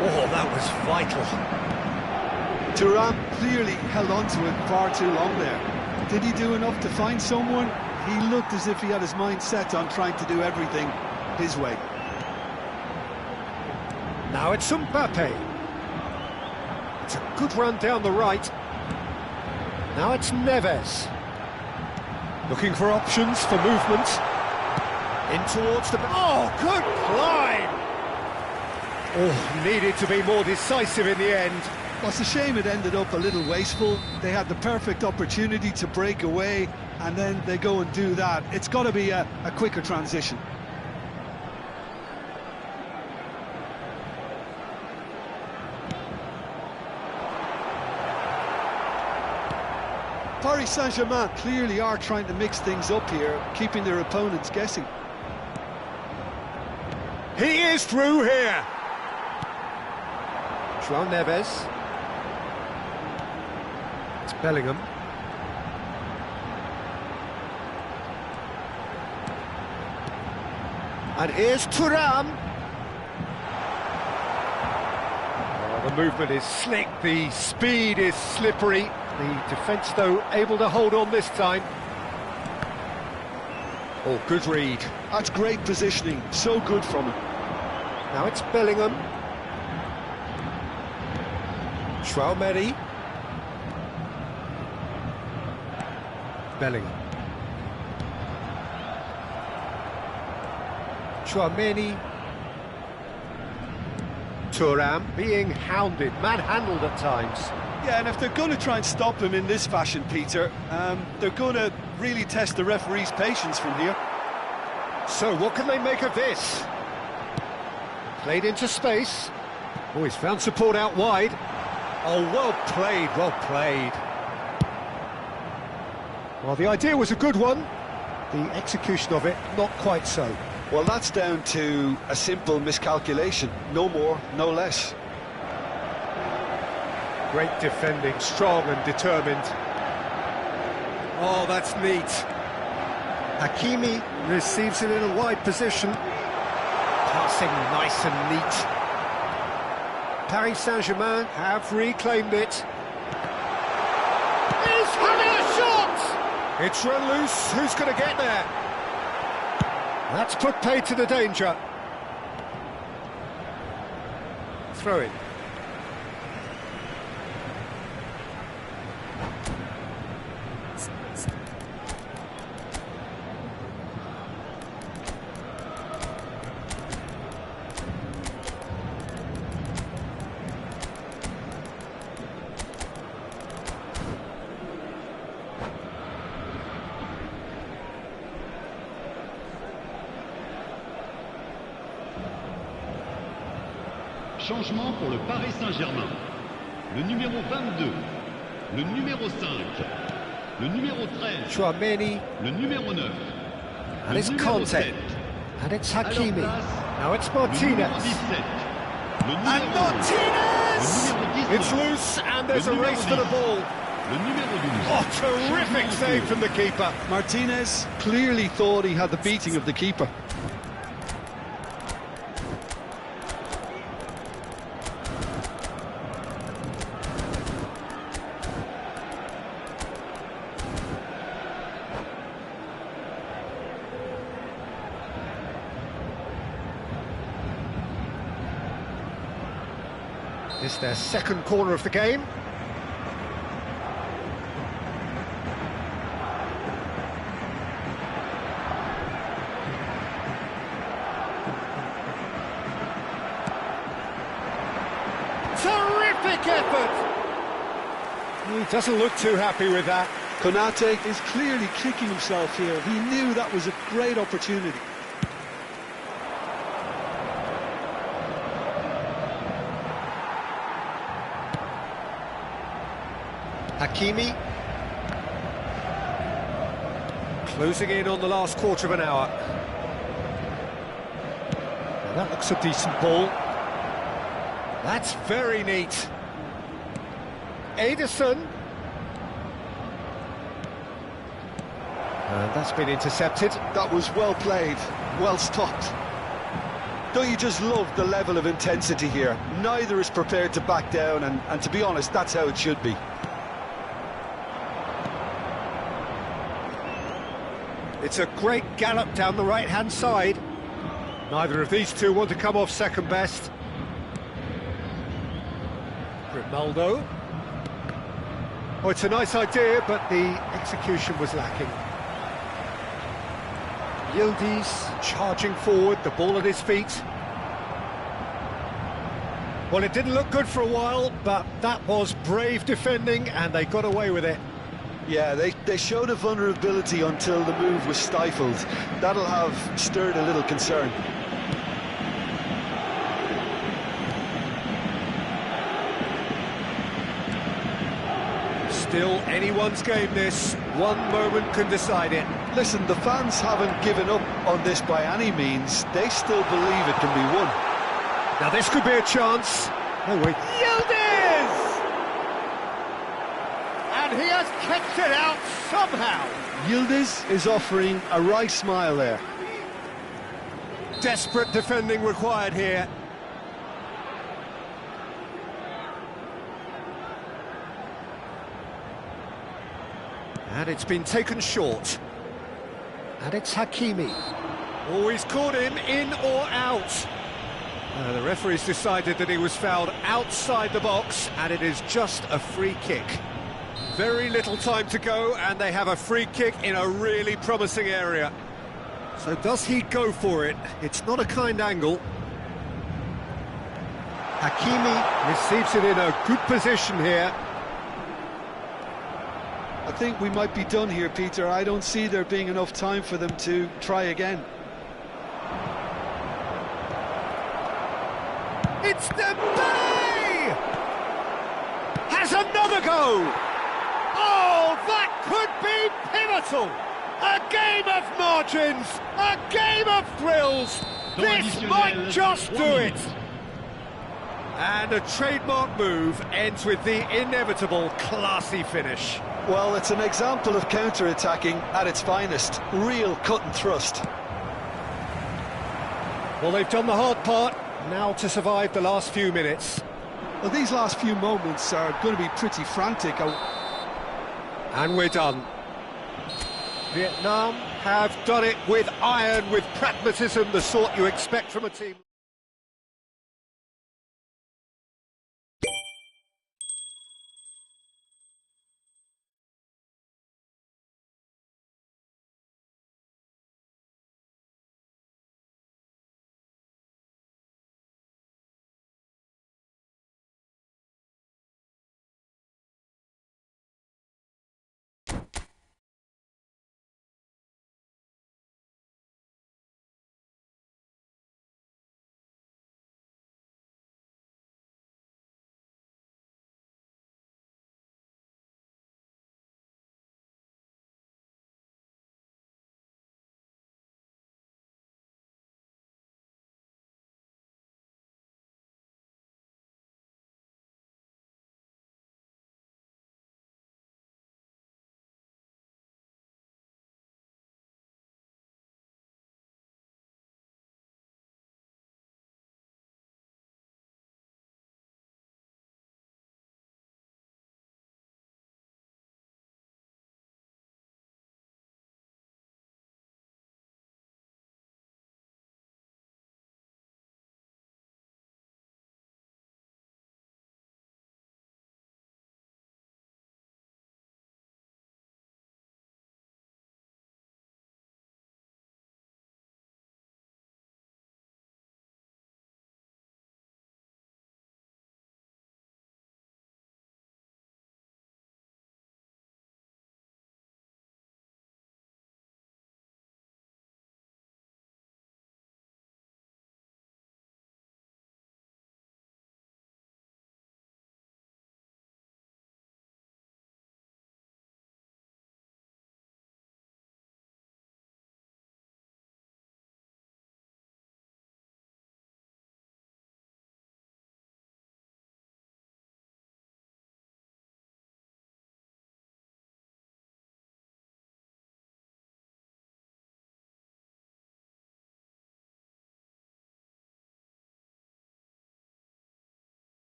Oh, that was vital. Thuram clearly held on to it far too long there. Did he do enough to find someone? He looked as if he had his mind set on trying to do everything his way. Now it's Mbappe. It's a good run down the right. Now it's Neves. Looking for options for movement. In towards the... Oh, good climb! Oh, needed to be more decisive in the end. Well, it's a shame it ended up a little wasteful. They had the perfect opportunity to break away, and then they go and do that. It's got to be a quicker transition. Paris Saint-Germain clearly are trying to mix things up here, keeping their opponents guessing. He is through here. João Neves. It's Bellingham. And here's Thuram. Oh, the movement is slick, the speed is slippery. The defence, though, able to hold on this time. Oh, good read. That's great positioning, so good from him. Now it's Bellingham. Tchouaméni. Bellingham. Tchouaméni. Thuram being hounded, manhandled at times. Yeah, and if they're going to try and stop him in this fashion, Peter, they're going to really test the referee's patience from here. So what can they make of this? Played into space. Oh, he's found support out wide. Oh, well played, well played. Well, the idea was a good one. The execution of it, not quite so. Well, that's down to a simple miscalculation. No more, no less. Great defending, strong and determined. Oh, that's neat. Hakimi receives it in a wide position. Passing nice and neat. Paris Saint-Germain have reclaimed it. He's having a shot! It's run loose, who's going to get there? That's put paid to the danger. Throw in. Changement pour le Paris Saint-Germain. Le numéro 22, le numéro 5, le numéro 13, Chouameni, le numéro 9, and le it's numéro Conte, 7. and it's À leur Hakimi. place, Now it's le numéro Martinez. 17, le And numéro 11, Martinez! le numéro 19, It's loose, and there's a le numéro race for the 10, ball. le numéro 12. Oh, terrific Changement save en from the keeper. Martinez clearly thought he had the beating of the keeper. It's their second corner of the game. Terrific effort! He doesn't look too happy with that. Konate is clearly kicking himself here. He knew that was a great opportunity. Hakimi. Closing in on the last quarter of an hour. Now that looks a decent ball. That's very neat. Ederson. And that's been intercepted. That was well played, well stopped. Don't you just love the level of intensity here? Neither is prepared to back down, and to be honest, that's how it should be. It's a great gallop down the right-hand side. Neither of these two want to come off second best. Grimaldo. Oh, it's a nice idea, but the execution was lacking. Yildiz charging forward, the ball at his feet. Well, it didn't look good for a while, but that was brave defending, and they got away with it. Yeah, they showed a vulnerability until the move was stifled. That'll have stirred a little concern. Still anyone's game this. One moment can decide it. Listen, the fans haven't given up on this by any means. They still believe it can be won. Now this could be a chance. No way. Yildiz! And he has kept it out somehow. Yildiz is offering a wry smile there. Desperate defending required here. And it's been taken short. And it's Hakimi. Oh, he's caught him in or out. The referee's decided that he was fouled outside the box, and it is just a free kick. Very little time to go, and they have a free kick in a really promising area. So does he go for it? It's not a kind angle. Hakimi receives it in a good position here. I think we might be done here, Peter. I don't see there being enough time for them to try again. It's Dembele! Has another go! Oh, that could be pivotal! A game of margins! A game of thrills! This might just do it! And a trademark move ends with the inevitable classy finish. Well, it's an example of counter-attacking at its finest. Real cut and thrust. Well, they've done the hard part. Now to survive the last few minutes. Well, these last few moments are going to be pretty frantic. And we're done. Vietnam have done it with iron, with pragmatism, the sort you expect from a team.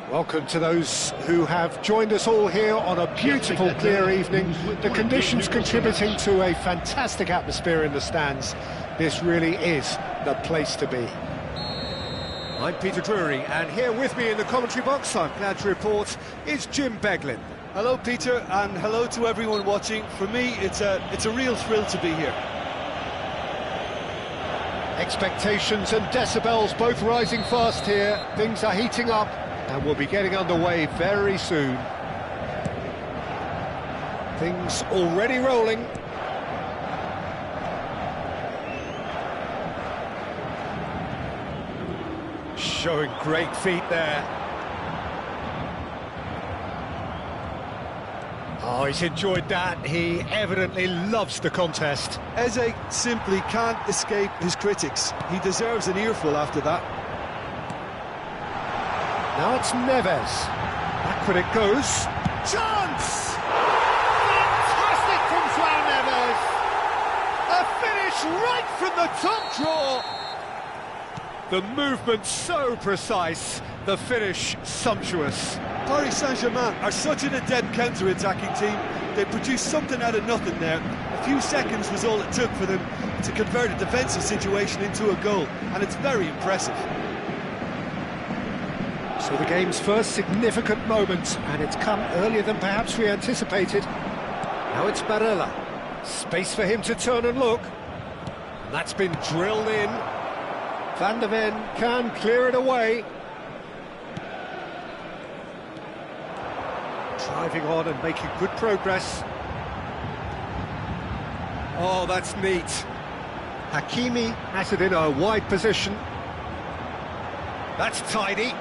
Welcome to those who have joined us all here on a beautiful, clear evening. The conditions contributing to a fantastic atmosphere in the stands. This really is the place to be. I'm Peter Drury, and here with me in the commentary box, I'm glad to report, is Jim Beglin. Hello, Peter, and hello to everyone watching. For me, it's a real thrill to be here. Expectations and decibels both rising fast here. Things are heating up, and we'll be getting underway very soon. Things already rolling. Showing great feet there. Oh, he's enjoyed that. He evidently loves the contest. Eze simply can't escape his critics. He deserves an earful after that. Now it's Neves. Backward it goes. Chance! Fantastic from João Neves! A finish right from the top draw! The movement so precise, the finish sumptuous. Paris Saint-Germain are such an adept counter-attacking team. They produced something out of nothing there. A few seconds was all it took for them to convert a defensive situation into a goal, and it's very impressive. So the game's first significant moment, and it's come earlier than perhaps we anticipated. Now it's Barella. Space for him to turn and look. And that's been drilled in. Van de Ven can clear it away. Driving on and making good progress. Oh, that's neat. Hakimi has it in a wide position. That's tidy.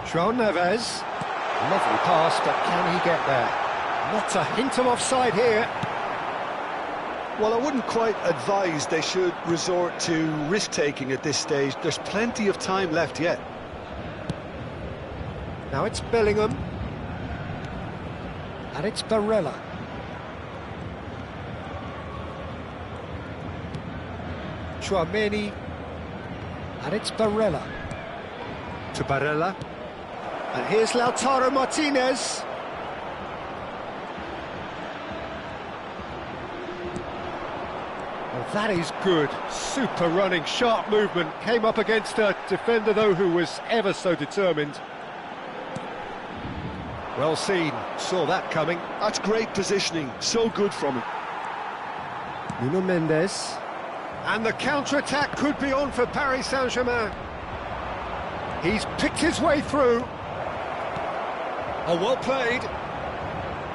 João Neves. Lovely pass, but can he get there? Not a hint of offside here. Well, I wouldn't quite advise they should resort to risk-taking at this stage. There's plenty of time left yet. Now it's Bellingham. And it's Barella. Tchouaméni. And it's Barella. To Barella. And here's Lautaro Martinez. Well, that is good. Super running, sharp movement. Came up against a defender, though, who was ever so determined. Well seen. Saw that coming. That's great positioning. So good from him. Nuno Mendes. And the counter-attack could be on for Paris Saint-Germain. He's picked his way through. Oh, well played.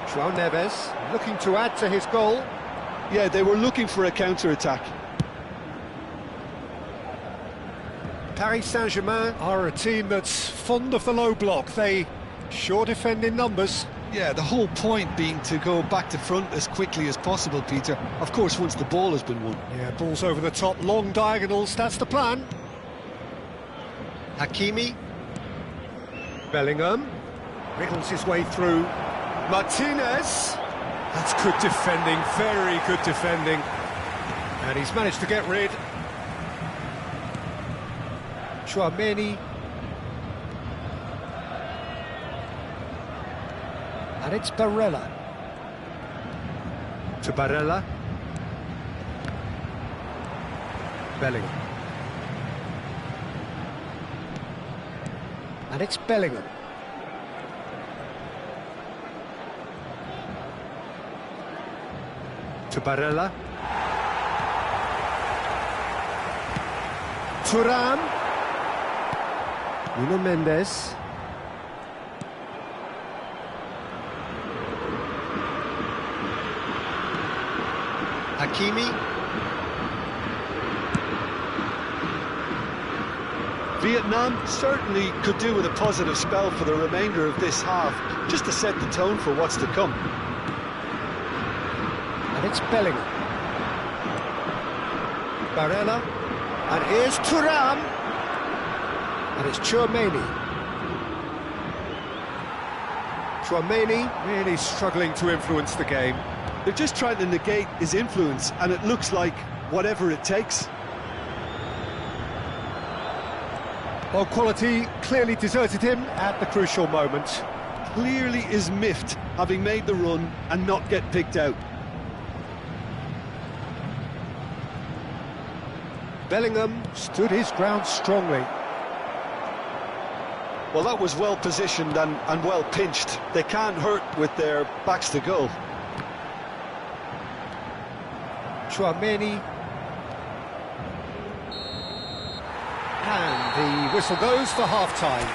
João Neves looking to add to his goal. Yeah, they were looking for a counter-attack. Paris Saint-Germain are a team that's fond of the low block. They sure defend in numbers. Yeah, the whole point being to go back to front as quickly as possible, Peter. Of course, once the ball has been won. Yeah, balls over the top, long diagonals, that's the plan. Hakimi. Bellingham. Wriggles his way through. Martinez. That's good defending, very good defending. And he's managed to get rid. Tchouaméni. And it's Barella. To Barella. Bellingham. And it's Bellingham. To Barella. Thuram. Nuno Mendes. Hakimi. Vietnam certainly could do with a positive spell for the remainder of this half, just to set the tone for what's to come. And it's Bellingham. Barella. And here's Thuram. And it's Tchouaméni. Tchouaméni really struggling to influence the game. They're just trying to negate his influence, and it looks like whatever it takes. Well, quality clearly deserted him at the crucial moment. Clearly is miffed, having made the run and not get picked out. Bellingham stood his ground strongly. Well, that was well positioned and well pinched. They can't hurt with their backs to goal. Tchouaméni. And the whistle goes for half-time.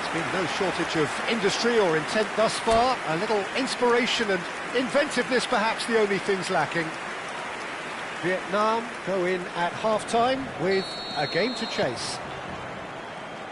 There's been no shortage of industry or intent thus far. A little inspiration and inventiveness, perhaps the only things lacking. Vietnam go in at half-time with a game to chase.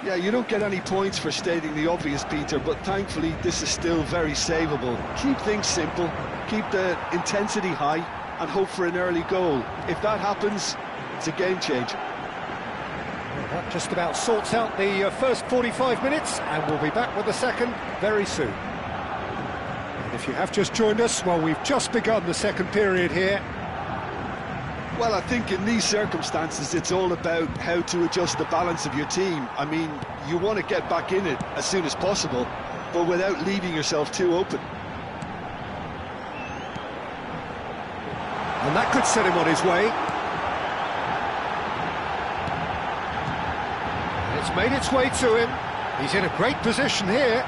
Yeah, you don't get any points for stating the obvious, Peter, but thankfully this is still very savable. Keep things simple, keep the intensity high, and hope for an early goal. If that happens, it's a game changer. Well, that just about sorts out the first 45 minutes, and we'll be back with the second very soon. And if you have just joined us, well, we've just begun the second period here. Well, I think in these circumstances, it's all about how to adjust the balance of your team. I mean, you want to get back in it as soon as possible, but without leaving yourself too open. And that could set him on his way. And it's made its way to him. He's in a great position here.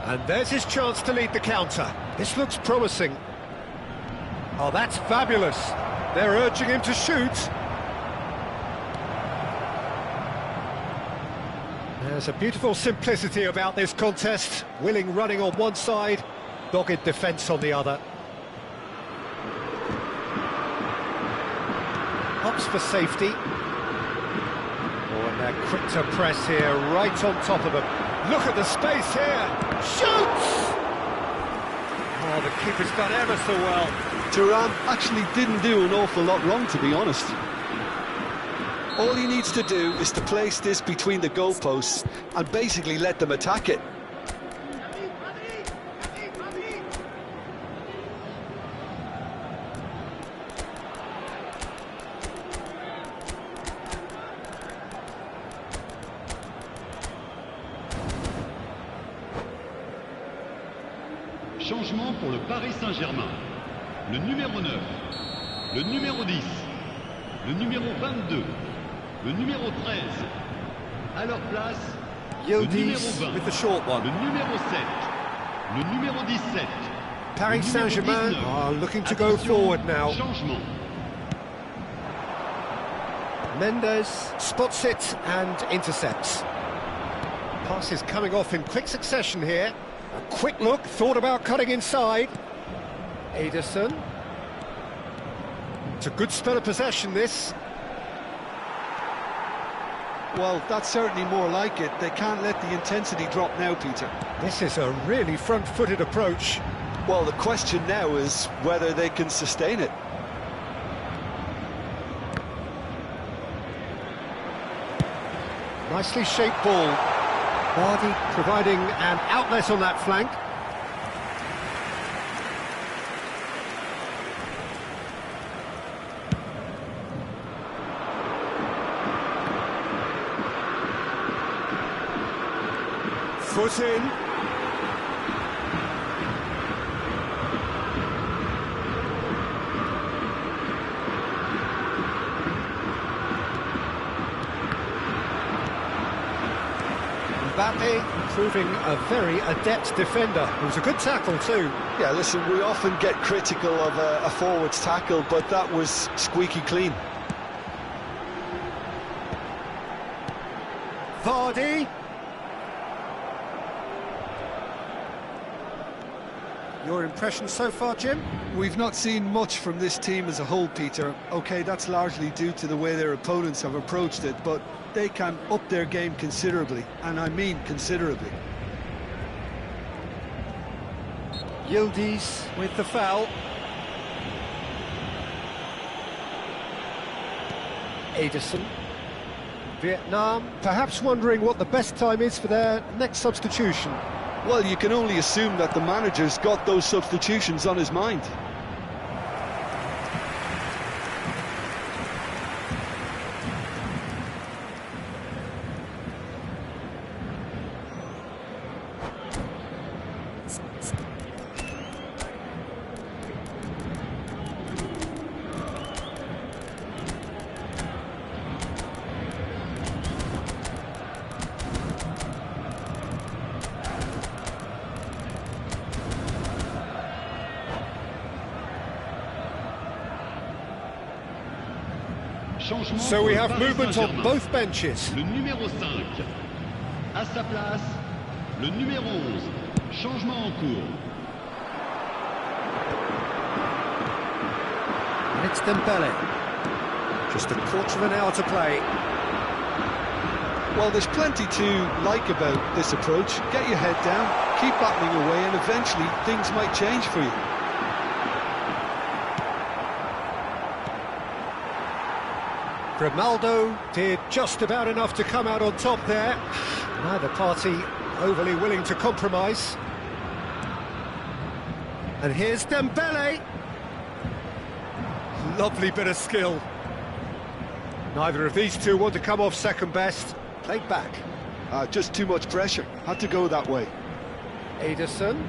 And there's his chance to lead the counter. This looks promising. Oh, that's fabulous. They're urging him to shoot. There's a beautiful simplicity about this contest. Willing running on one side, dogged defence on the other. Ups for safety. Oh, and they're quick to press here, right on top of them. Look at the space here. Shoots! Oh, the keeper's done ever so well. Thuram actually didn't do an awful lot wrong, to be honest. All he needs to do is to place this between the goalposts and basically let them attack it. Changement pour le Paris Saint-Germain. Le numéro 9, le numéro 10, le numéro 22, le numéro 13. À leur place, le numéro 20, with the short one. le numéro 7, le numéro 17. Paris Saint-Germain are looking to go forward now. Changement. Mendes spots it and intercepts. Pass is coming off in quick succession here. A quick look, thought about cutting inside. Ederson. It's a good spell of possession, this. Well, that's certainly more like it. They can't let the intensity drop now, Peter. This is a really front-footed approach. Well, the question now is whether they can sustain it. Nicely shaped ball. Vardy providing an outlet on that flank. Foot in. Mbappe proving a very adept defender. It was a good tackle too. Yeah, listen, we often get critical of a forward's tackle, but that was squeaky clean. Vardy. Your impression so far, Jim? We've not seen much from this team as a whole, Peter. OK, that's largely due to the way their opponents have approached it, but they can up their game considerably, and I mean considerably. Yildiz with the foul. Ederson. Vietnam perhaps wondering what the best time is for their next substitution. Well, you can only assume that the manager's got those substitutions on his mind. So we have movement on both benches. Le numéro 5. À sa place, le numéro 11. Changement en cours. And it's Dembele. Just a quarter of an hour to play. Well, there's plenty to like about this approach. Get your head down, keep battling away, and eventually things might change for you. Grimaldo did just about enough to come out on top there. Neither party overly willing to compromise. And here's Dembele. Lovely bit of skill. Neither of these two want to come off second best. Played back. Just too much pressure. Had to go that way. Ederson.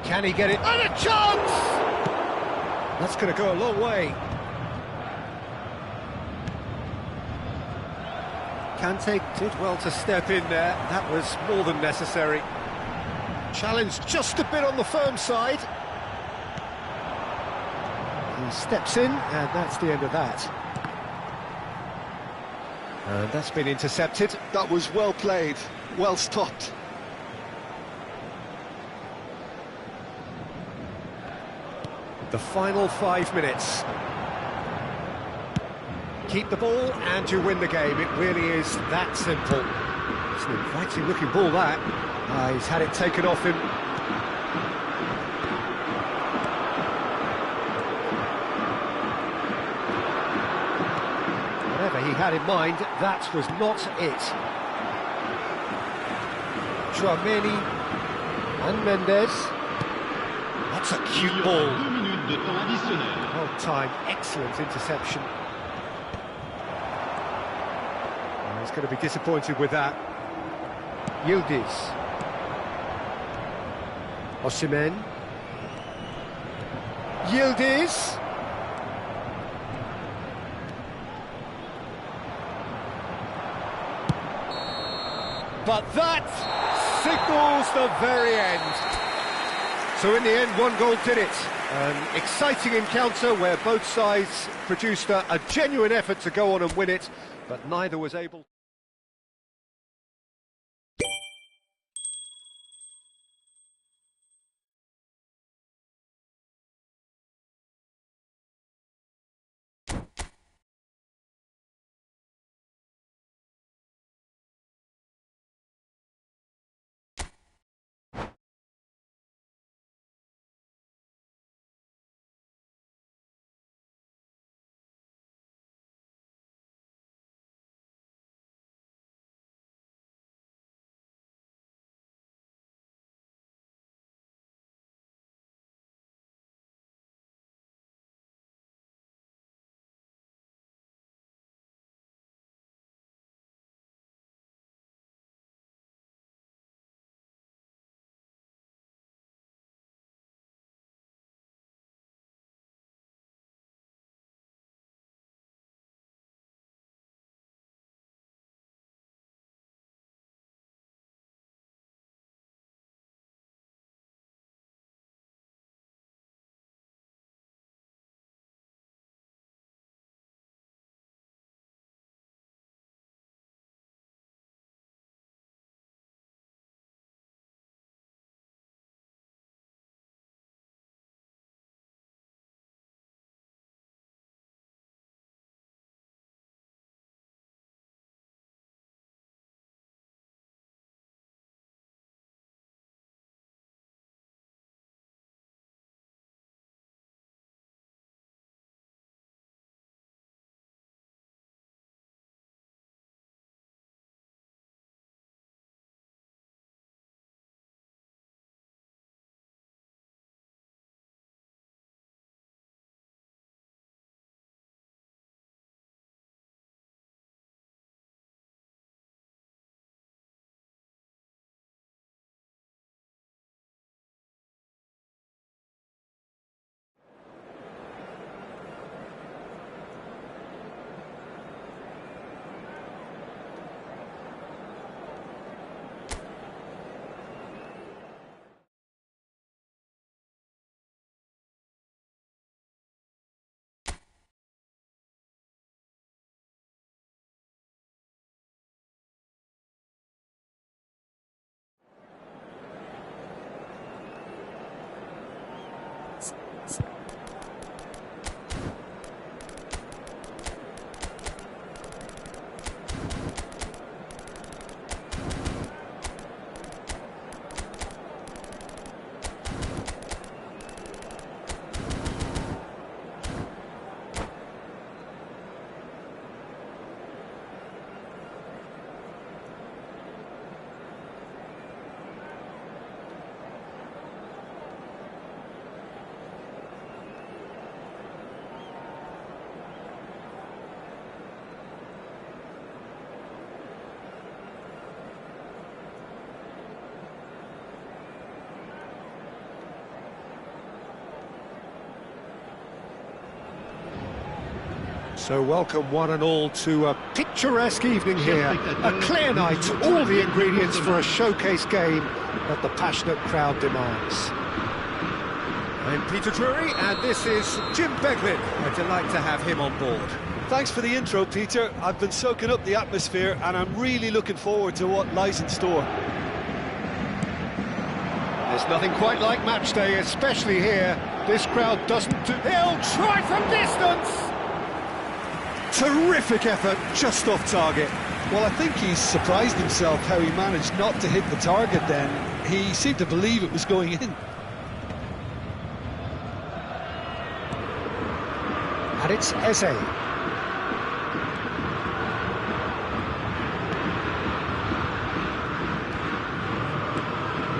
Can he get it? And a chance! That's going to go a long way. Kante did well to step in there. That was more than necessary. Challenge just a bit on the firm side. He steps in, and that's the end of that. And that's been intercepted. That was well played, well stopped. The final 5 minutes. Keep the ball and you win the game. It really is that simple. It's an inviting looking ball, that. He's had it taken off him. Whatever he had in mind, that was not it. Tchouaméni and Mendes. That's a cute ball. 2 minutes de temps additionnel. Well timed, excellent interception. He's going to be disappointed with that. Yildiz. Osimhen. Yildiz. But that signals the very end. So in the end, one goal did it. An exciting encounter where both sides produced a genuine effort to go on and win it, but neither was able. So welcome one and all to a picturesque evening here. A clear night, all the ingredients for a showcase game that the passionate crowd demands. I'm Peter Drury, and this is Jim Beglin. A delight to have him on board. Thanks for the intro, Peter. I've been soaking up the atmosphere, and I'm really looking forward to what lies in store. There's nothing quite like match day, especially here. This crowd doesn't do... He'll try from distance! Terrific effort, just off target. Well, I think he's surprised himself how he managed not to hit the target then. He seemed to believe it was going in. And it's Eze.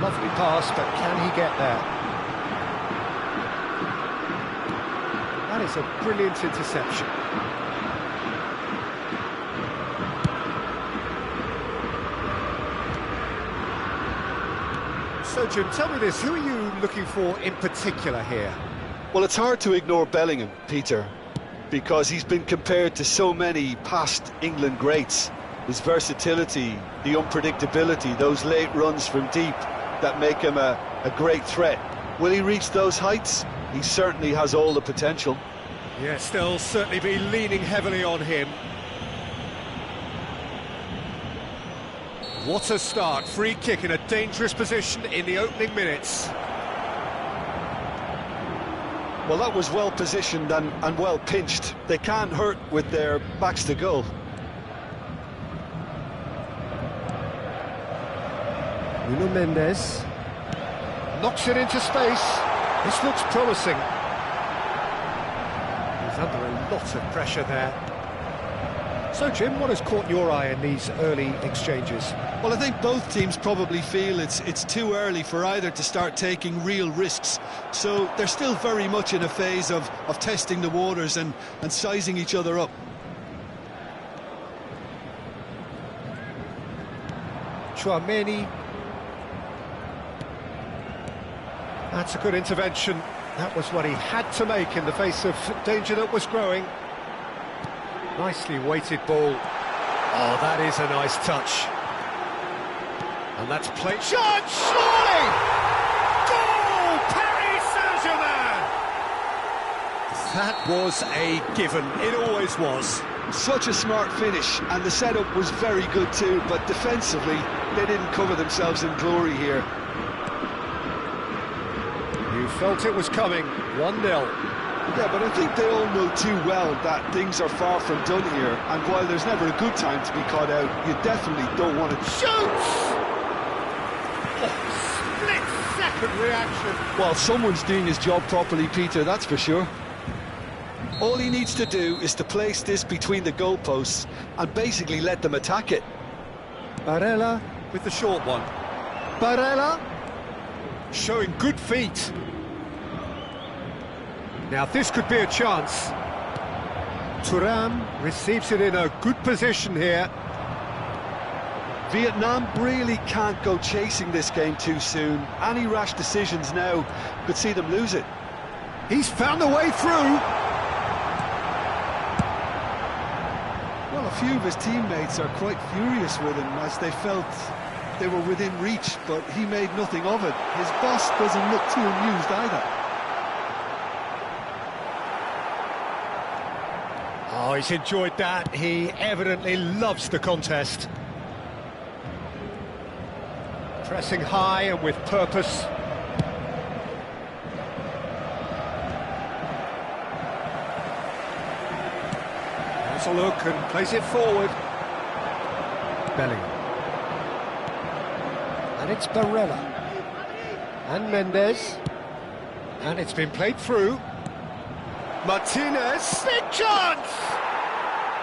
Lovely pass, but can he get there? That is a brilliant interception. So, Jim, tell me this, who are you looking for in particular here? Well, it's hard to ignore Bellingham, Peter, because he's been compared to so many past England greats. His versatility, the unpredictability, those late runs from deep that make him a great threat. Will he reach those heights? He certainly has all the potential. Yes, they'll certainly be leaning heavily on him. What a start, free kick in a dangerous position in the opening minutes. Well, that was well positioned and well pinched. They can't hurt with their backs to goal. Nuno Mendes knocks it into space. This looks promising. He's under a lot of pressure there. So, Jim, what has caught your eye in these early exchanges? Well, I think both teams probably feel it's too early for either to start taking real risks. So they're still very much in a phase of testing the waters and sizing each other up. Tchouaméni. That's a good intervention. That was what he had to make in the face of danger that was growing. Nicely weighted ball. Oh, that is a nice touch. And that's played... Shot! Surely! Goal! Paris Saint-Germain! That was a given. It always was. Such a smart finish, and the setup was very good too, but defensively, they didn't cover themselves in glory here. You felt it was coming. 1-0. Yeah, but I think they all know too well that things are far from done here, and while there's never a good time to be caught out, you definitely don't want to... Shoots! Oh, split-second reaction. Well, someone's doing his job properly, Peter, that's for sure. All he needs to do is to place this between the goalposts and basically let them attack it. Barella with the short one. Barella showing good feet. Now this could be a chance. Thuram receives it in a good position here. Vietnam really can't go chasing this game too soon. Any rash decisions now could see them lose it. He's found a way through. Well, a few of his teammates are quite furious with him as they felt they were within reach, but he made nothing of it. His boss doesn't look too amused either. Oh, he's enjoyed that. He evidently loves the contest. Pressing high and with purpose. Has a look and plays it forward. Bellingham. And it's Barella. And Mendes. And it's been played through. Martinez, big chance!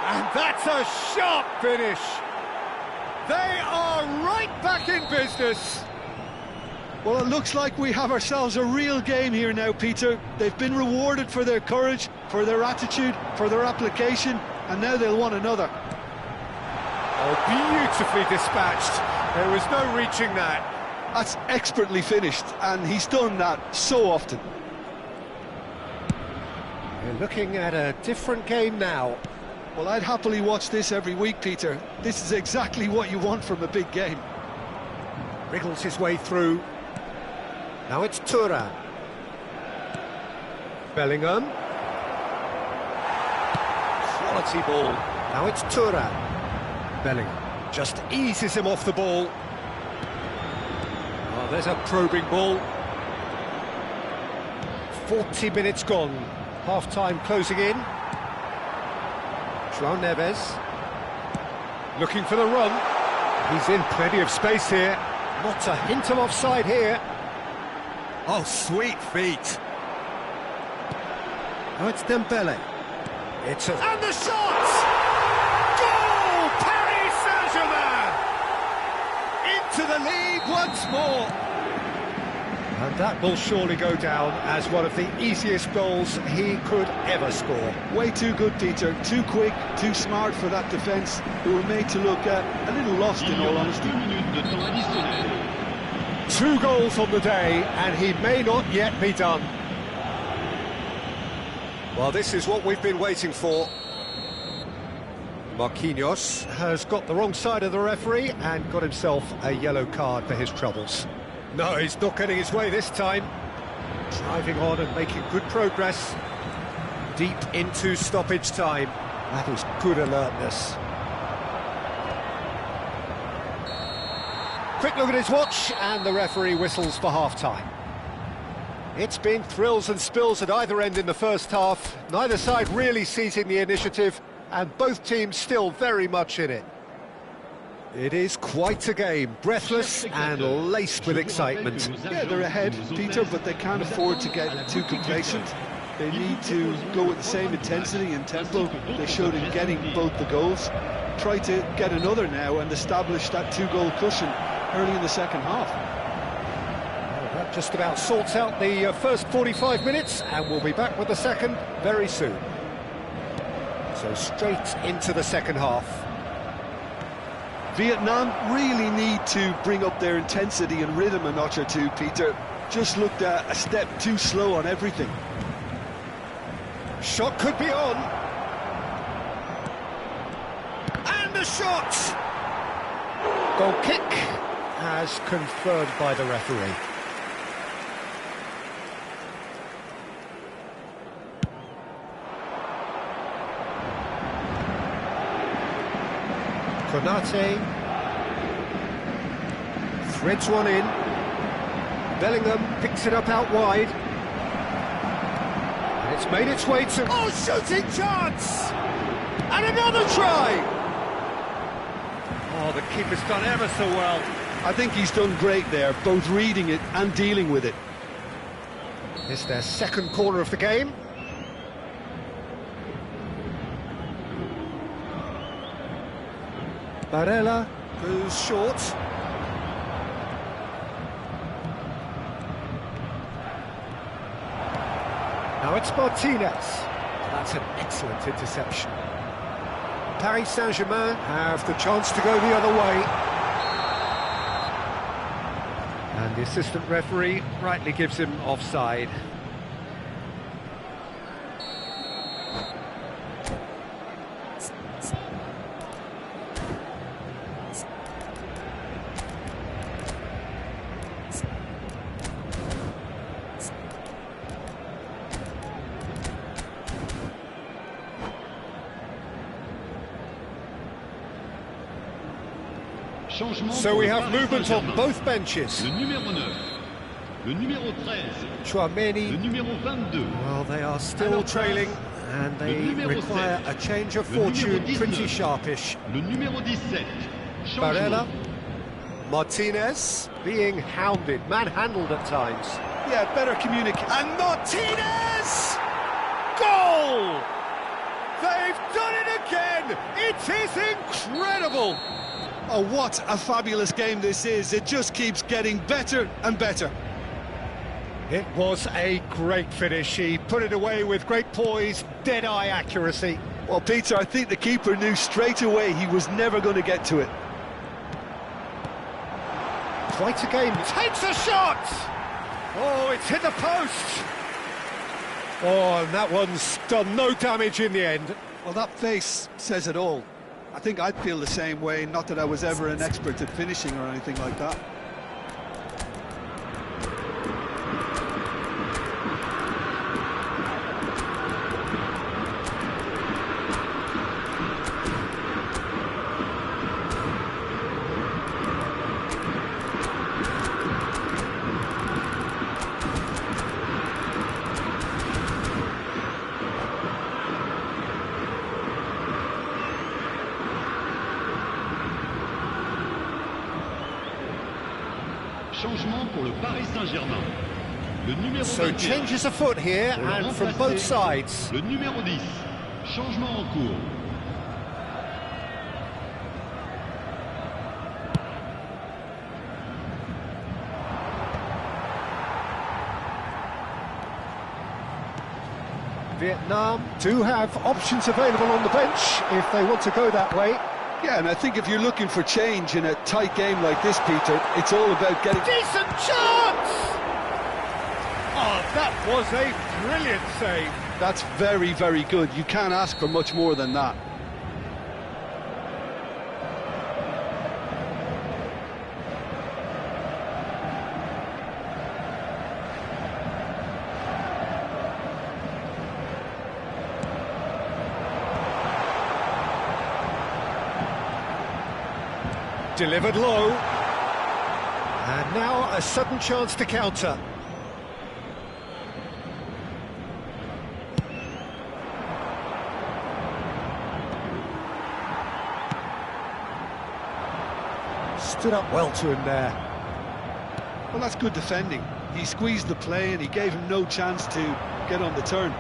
And that's a sharp finish. They are right back in business. Well, it looks like we have ourselves a real game here now, Peter. They've been rewarded for their courage, for their attitude, for their application, and now they'll want another. Oh, beautifully dispatched. There was no reaching that. That's expertly finished, and he's done that so often. We're looking at a different game now. Well, I'd happily watch this every week, Peter. This is exactly what you want from a big game. Wriggles his way through. Now it's Thuram. Bellingham. Quality ball. Now it's Thuram. Bellingham just eases him off the ball. Oh, there's a probing ball. 40 minutes gone. Half-time closing in. João Neves. Looking for the run. He's in plenty of space here. Not a hint of offside here. Oh, sweet feet. Now it's Dembele. And the shot! Goal! Paris Saint-Germain! Into the lead once more. And that will surely go down as one of the easiest goals he could ever score. Way too good, Peter. Too quick, too smart for that defence. They were made to look a little lost, in all honesty. 2 minutes de temps additionnel. 2 goals on the day, and he may not yet be done. Well, this is what we've been waiting for. Marquinhos has got the wrong side of the referee and got himself a yellow card for his troubles. No, he's not getting his way this time. Driving on and making good progress. Deep into stoppage time. That is good alertness. Quick look at his watch, and the referee whistles for half-time. It's been thrills and spills at either end in the first half. Neither side really seizing the initiative, and both teams still very much in it. It is quite a game, breathless and laced with excitement. Yeah, they're ahead, Peter, but they can't afford to get too complacent. They need to go with the same intensity and tempo they showed in getting both the goals. Try to get another now and establish that 2-goal cushion early in the second half. Well, that just about sorts out the first 45 minutes, and we'll be back with the second very soon. So straight into the second half. Vietnam really need to bring up their intensity and rhythm a notch or two, Peter. Just looked a step too slow on everything. Shot could be on. And the shot! Goal kick as confirmed by the referee. Konate threads one in. Bellingham picks it up out wide. And it's made its way to... Oh, shooting chance! And another try! Oh, the keeper's done ever so well. I think he's done great there, both reading it and dealing with it. It's their second corner of the game. Barella goes short. Now it's Martinez. That's an excellent interception. Paris Saint-Germain have the chance to go the other way. And the assistant referee rightly gives him offside. So we have movement on both benches. Le numéro 9, le numéro 13, Chouameni. le numéro 22. Well, they are still trailing, and they require a change of fortune pretty sharpish. Le numéro 17, Barella. changement. Martinez being hounded, manhandled at times. Yeah, better communicate. And Martinez! Goal! They've done it again! It is incredible! Oh, what a fabulous game this is. It just keeps getting better and better. It was a great finish. He put it away with great poise, dead-eye accuracy. Well, Peter, I think the keeper knew straight away he was never going to get to it. Quite a game. Takes a shot! Oh, it's hit the post! Oh, and that one's done no damage in the end. Well, that face says it all. I think I'd feel the same way, not that I was ever an expert at finishing or anything like that. Changement pour le Paris Saint-Germain. Le numéro So 21, changes afoot here, pour le and from remplacer, both sides. Le numéro 10. Changement en cours. Vietnam do have options available on the bench if they want to go that way. Yeah, and I think if you're looking for change in a tight game like this, Peter, it's all about getting... Decent chance! Oh, that was a brilliant save. That's very, very good. You can't ask for much more than that. Delivered low. And now a sudden chance to counter. Stood up well to him there. Well, that's good defending. He squeezed the play and he gave him no chance to get on the turn.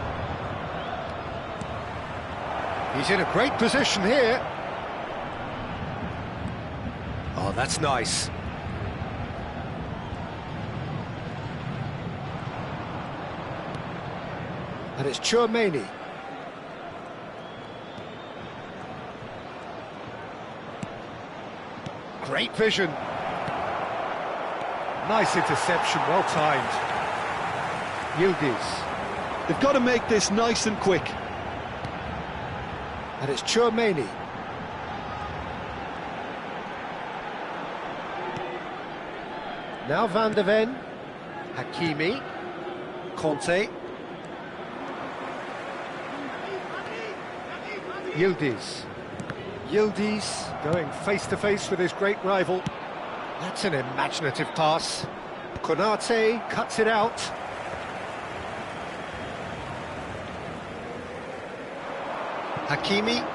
He's in a great position here. Oh, that's nice. And it's Tchouaméni. Great vision. Nice interception, well timed. Yildiz. They've got to make this nice and quick. And it's Tchouaméni. Now Van de Ven, Hakimi, Conte, Yildiz. Yildiz going face-to-face with his great rival. That's an imaginative pass. Konate cuts it out. Hakimi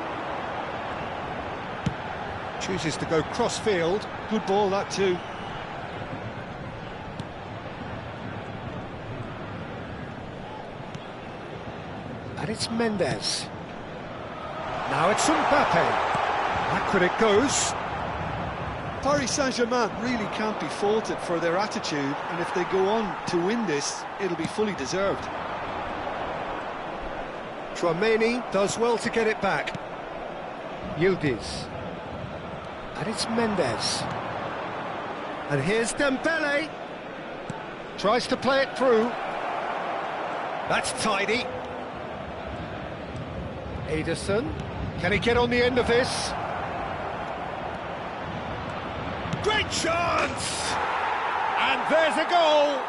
chooses to go cross-field. Good ball, that too. And it's Mendes. Now it's Mbappe. Backward it goes. Paris Saint-Germain really can't be faulted for their attitude, and if they go on to win this, it'll be fully deserved. Tchouaméni does well to get it back. Yildiz. And it's Mendes. And here's Dembele. Tries to play it through. That's tidy. Ederson. Can he get on the end of this? Great chance! And there's a goal!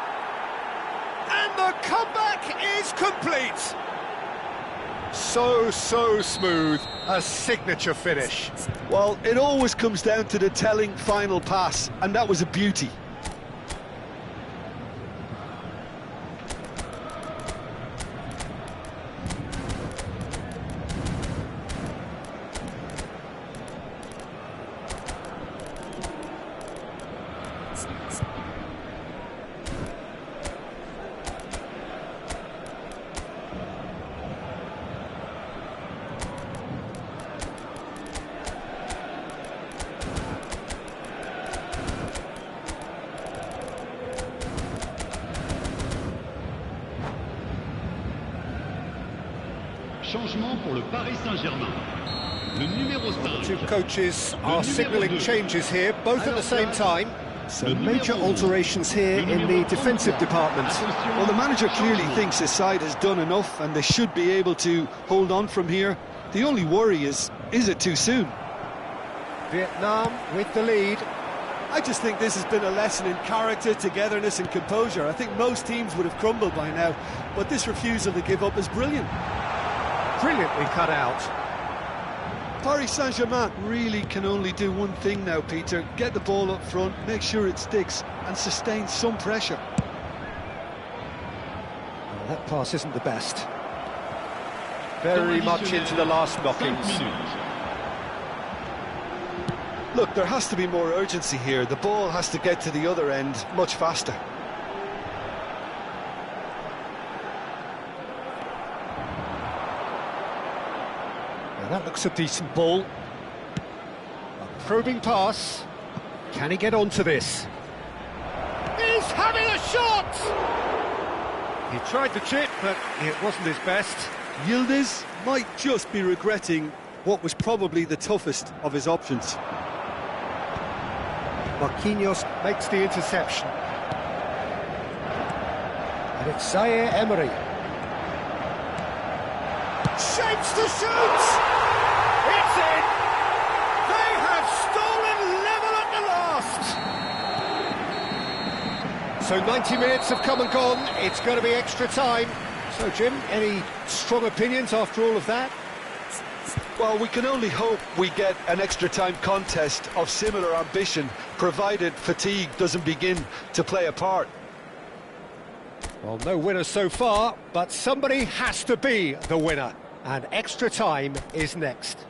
And the comeback is complete! So smooth. A signature finish. Well, it always comes down to the telling final pass, and that was a beauty. Changement pour le Paris Saint-Germain. Le numéro 5. Two coaches are signalling changes here, both at the same time. So major alterations here in the defensive department. Well, the manager clearly thinks his side has done enough and they should be able to hold on from here. The only worry is it too soon? Vietnam with the lead. I just think this has been a lesson in character, togetherness and composure. I think most teams would have crumbled by now, but this refusal to give up is brilliant. Brilliantly cut out. Paris Saint-Germain really can only do one thing now, Peter. Get the ball up front, make sure it sticks and sustain some pressure. Well, that pass isn't the best. Very much into the last knockings. Look, there has to be more urgency here. The ball has to get to the other end much faster. Now that looks a decent ball. A probing pass. Can he get onto this? He's having a shot! He tried the chip, but it wasn't his best. Yildiz might just be regretting what was probably the toughest of his options. Marquinhos makes the interception. And it's Zaire Emery. Shapes to shoot! It's in! They have stolen level at the last! So 90 minutes have come and gone. It's going to be extra time. So, Jim, any strong opinions after all of that? Well, we can only hope we get an extra time contest of similar ambition, provided fatigue doesn't begin to play a part. Well, no winner so far, but somebody has to be the winner. And extra time is next.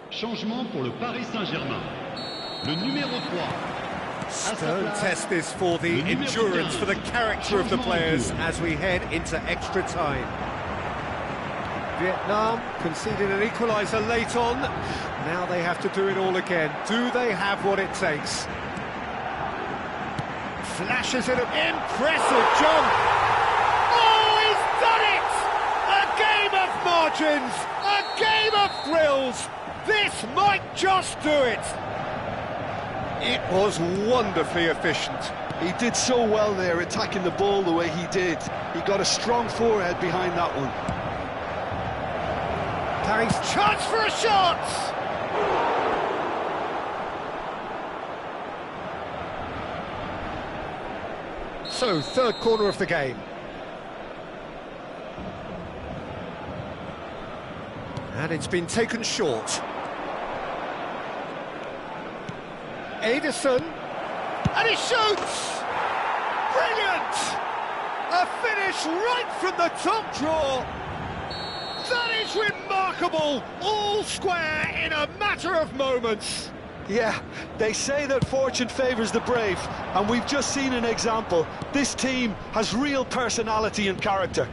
Changement pour le Paris Saint-Germain. Le numéro 3. Stern test this for the endurance, for the character of the players as we head into extra time. Vietnam conceded an equaliser late on. Now they have to do it all again. Do they have what it takes? Flashes it. Impressive jump. Oh, he's done it! A game of margins, a game of thrills. This might just do it. It was wonderfully efficient. He did so well there, attacking the ball the way he did. He got a strong forehead behind that one. Paris chance for a shot! So, third corner of the game. And it's been taken short. Ederson, and he shoots! Brilliant! A finish right from the top draw. That is remarkable, all square in a matter of moments. Yeah, they say that fortune favours the brave, and we've just seen an example. This team has real personality and character.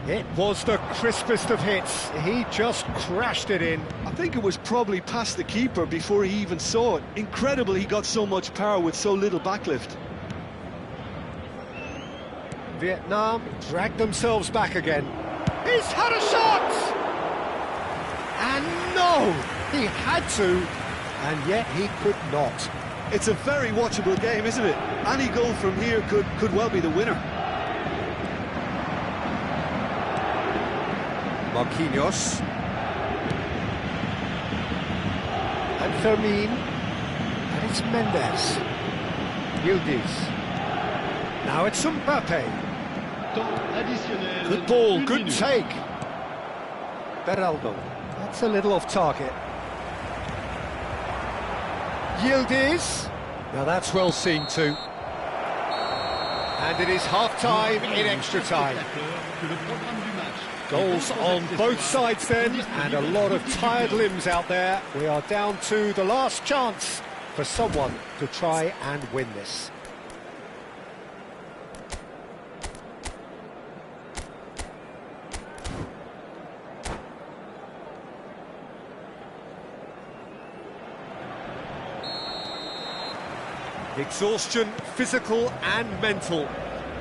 It was the crispest of hits. He just crashed it in. I think it was probably past the keeper before he even saw it. Incredible he got so much power with so little backlift. Vietnam dragged themselves back again. He's had a shot! And no! He had to, and yet he could not. It's a very watchable game, isn't it? Any goal from here could well be the winner. Marquinhos. And Fermin. And it's Mendes. Yildiz. Now it's Mbappe. Temps additionnel. Good ball, Une good minute. take. Beraldo. That's a little off target. Yildiz. Now that's well seen too. And it is half-time in extra time. Que le programme du match. Goals on both sides then, and a lot of tired limbs out there. We are down to the last chance for someone to try and win this. Exhaustion, physical and mental.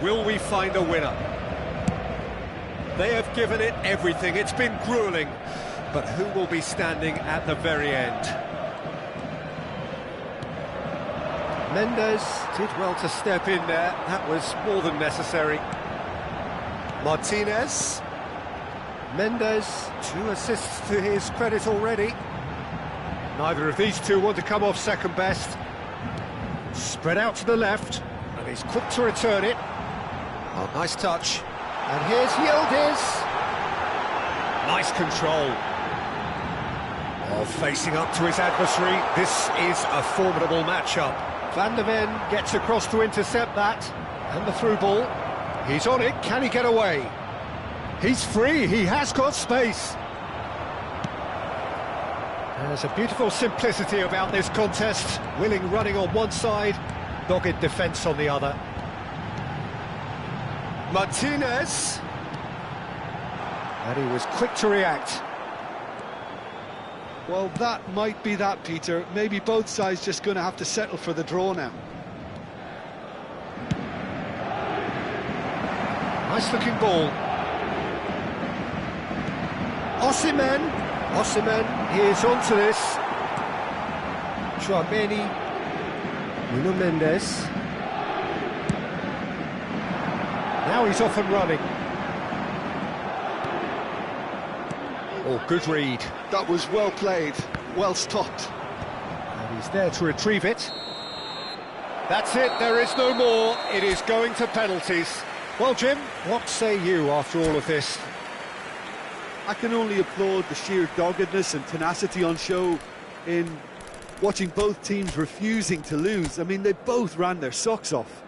Will we find a winner? They have given it everything. It's been grueling. But who will be standing at the very end? Mendes did well to step in there. That was more than necessary. Martinez. Mendes, 2 assists to his credit already. Neither of these two want to come off second best. Spread out to the left, and he's quick to return it. Oh, nice touch. And here's Yildiz. Nice control. Oh, facing up to his adversary. This is a formidable matchup. Van der Ven gets across to intercept that. And the through ball. He's on it. Can he get away? He's free. He has got space. There's a beautiful simplicity about this contest. Willing running on one side, dogged defence on the other. Martinez. And he was quick to react. Well, that might be that, Peter. Maybe both sides just going to have to settle for the draw now. Nice looking ball. Osimhen is onto this. Tchouaméni. Nuno Mendes. Now he's off and running. Oh, good read. That was well played, well stopped. And he's there to retrieve it. That's it, there is no more. It is going to penalties. Well, Jim, what say you after all of this? I can only applaud the sheer doggedness and tenacity on show in watching both teams refusing to lose. I mean, they both ran their socks off.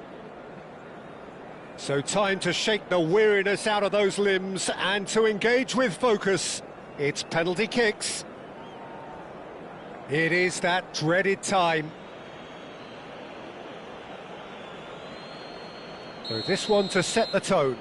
So time to shake the weariness out of those limbs and to engage with focus. It's penalty kicks. It is that dreaded time. So this one to set the tone.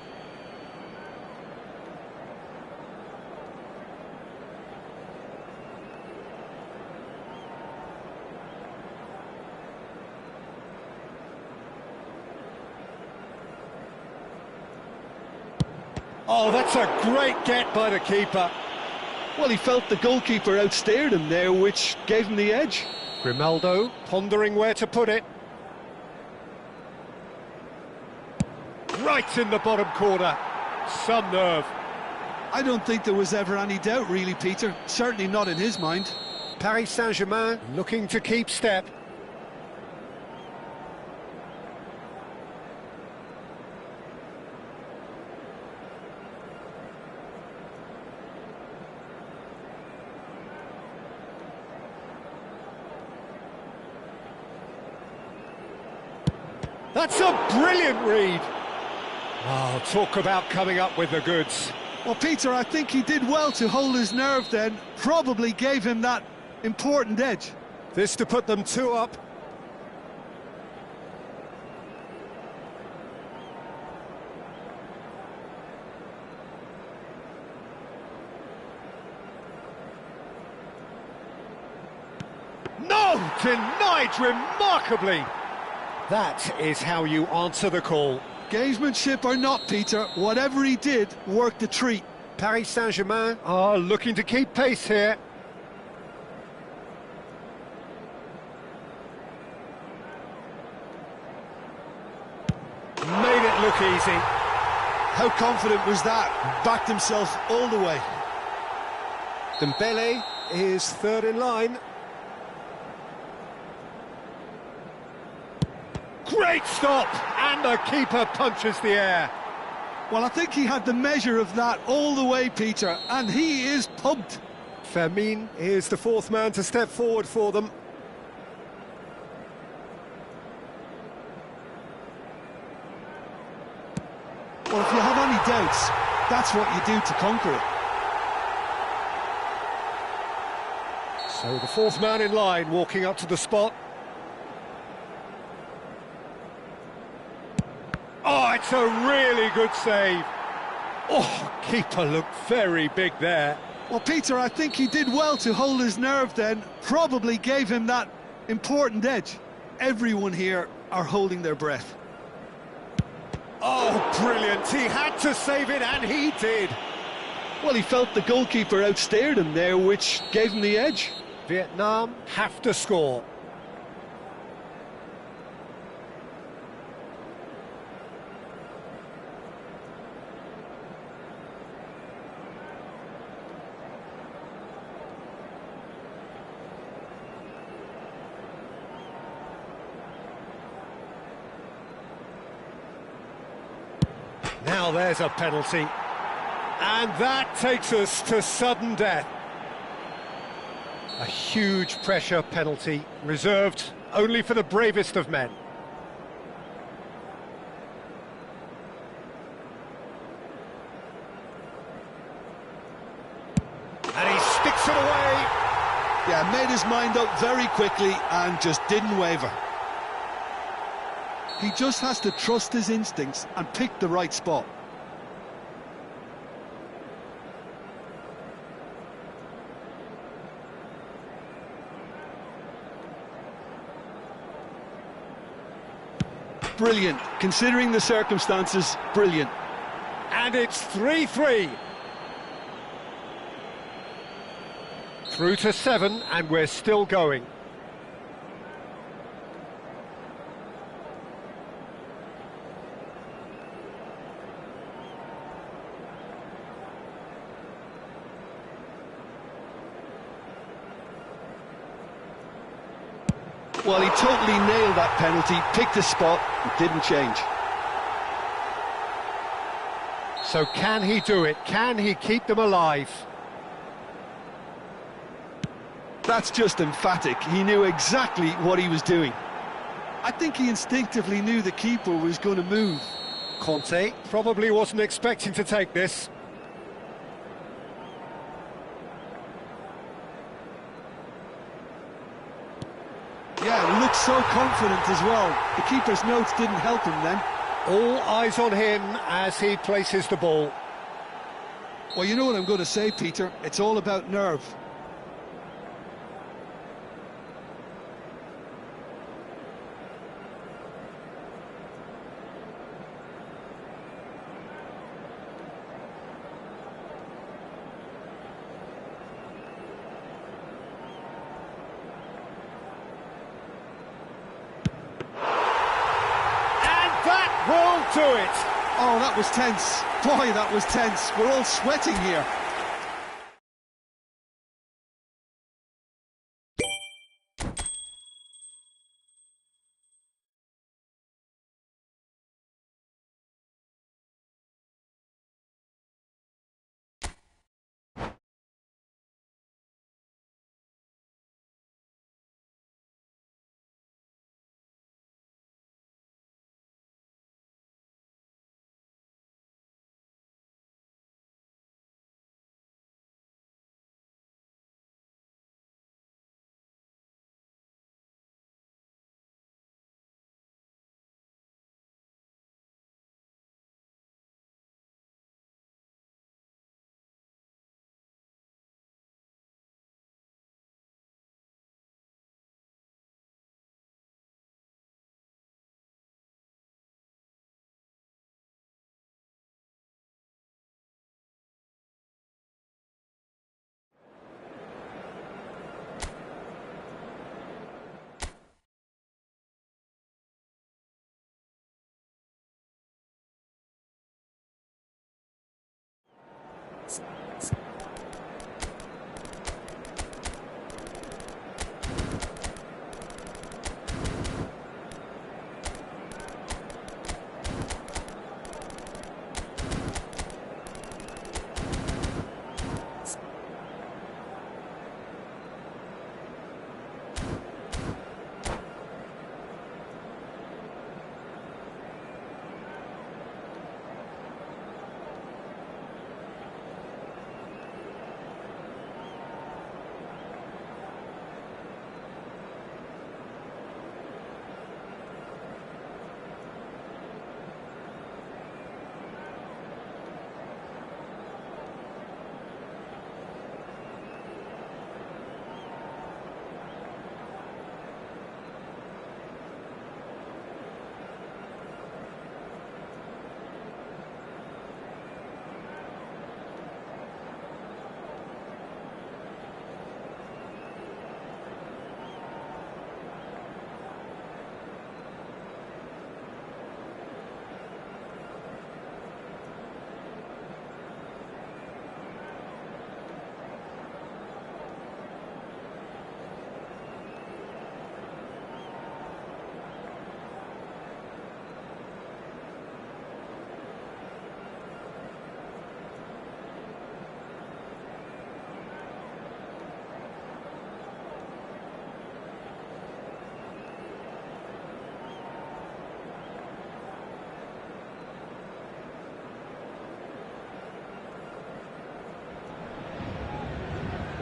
Oh, that's a great get by the keeper. Well, he felt the goalkeeper outstared him there, which gave him the edge. Grimaldo pondering where to put it. Right in the bottom corner. Some nerve. I don't think there was ever any doubt, really, Peter. Certainly not in his mind. Paris Saint-Germain looking to keep step. That's a brilliant read. Oh, talk about coming up with the goods. Well, Peter, I think he did well to hold his nerve then. Probably gave him that important edge. This to put them 2 up. No! Denied remarkably. That is how you answer the call. Gamesmanship or not, Peter, whatever he did worked a treat. Paris Saint-Germain are looking to keep pace here. Made it look easy. How confident was that? Backed himself all the way. Dembele is third in line. Great stop! And the keeper punches the air. Well, I think he had the measure of that all the way, Peter, and he is pumped. Fermin is the 4th man to step forward for them. Well, if you have any doubts, that's what you do to conquer it. So the 4th man in line walking up to the spot. Oh, it's a really good save. Oh, keeper looked very big there. Well, Peter, I think he did well to hold his nerve then. Probably gave him that important edge. Everyone here are holding their breath. Oh, brilliant. He had to save it, and he did. Well, he felt the goalkeeper outstared him there, which gave him the edge. Vietnam have to score. Now there's a penalty. And that takes us to sudden death. A huge pressure penalty, reserved only for the bravest of men. And he sticks it away. Yeah, made his mind up very quickly and just didn't waver. He just has to trust his instincts and pick the right spot. Brilliant. Considering the circumstances, brilliant. And it's 3-3. Through to 7, and we're still going. Well, he totally nailed that penalty, picked a spot, and didn't change. So can he do it? Can he keep them alive? That's just emphatic. He knew exactly what he was doing. I think he instinctively knew the keeper was going to move. Conte probably wasn't expecting to take this. Yeah, looked so confident as well. The keeper's notes didn't help him then. All eyes on him as he places the ball. Well, you know what I'm going to say, Peter. It's all about nerve. Will do it. Oh, that was tense. Boy, that was tense. We're all sweating here.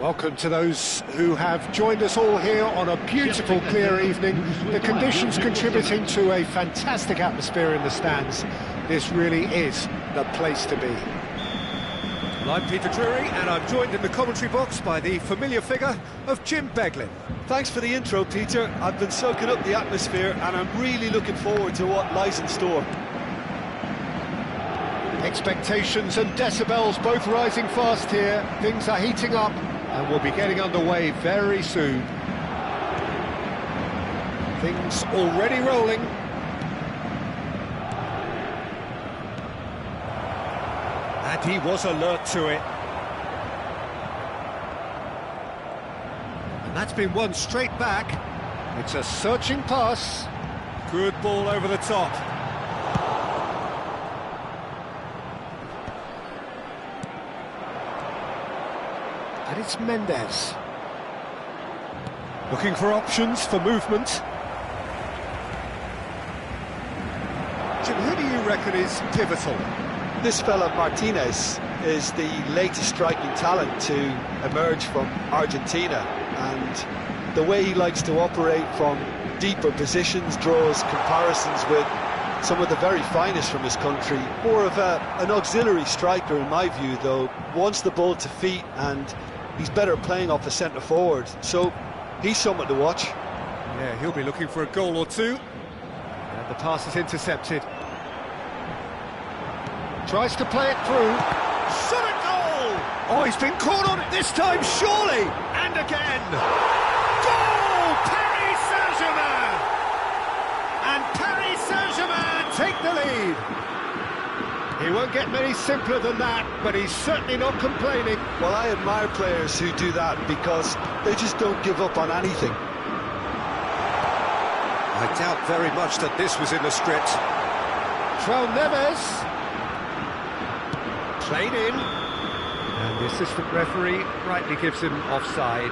Welcome to those who have joined us all here on a beautiful, clear evening. The conditions contributing to a fantastic atmosphere in the stands. This really is the place to be. Well, I'm Peter Drury, and I'm joined in the commentary box by the familiar figure of Jim Beglin. Thanks for the intro, Peter. I've been soaking up the atmosphere, and I'm really looking forward to what lies in store. Expectations and decibels both rising fast here. Things are heating up, and we'll be getting underway very soon. Things already rolling. And he was alert to it. And that's been won straight back. It's a searching pass. Good ball over the top. And it's Mendes. Looking for options for movement. Jim, who do you reckon is pivotal? This fella Martinez is the latest striking talent to emerge from Argentina, and the way he likes to operate from deeper positions draws comparisons with some of the very finest from his country. More of an auxiliary striker in my view, though. Wants the ball to feet, and he's better playing off the centre forward, so he's someone to watch. Yeah, he'll be looking for a goal or two. And the pass is intercepted. Tries to play it through. Shot at goal! Oh, he's been caught on it this time, surely! And again! Goal! Paris Saint-Germain! And Paris Saint-Germain take the lead! He won't get many simpler than that, but he's certainly not complaining. Well, I admire players who do that because they just don't give up on anything. I doubt very much that this was in the script. João Neves. Played in. And the assistant referee rightly gives him offside.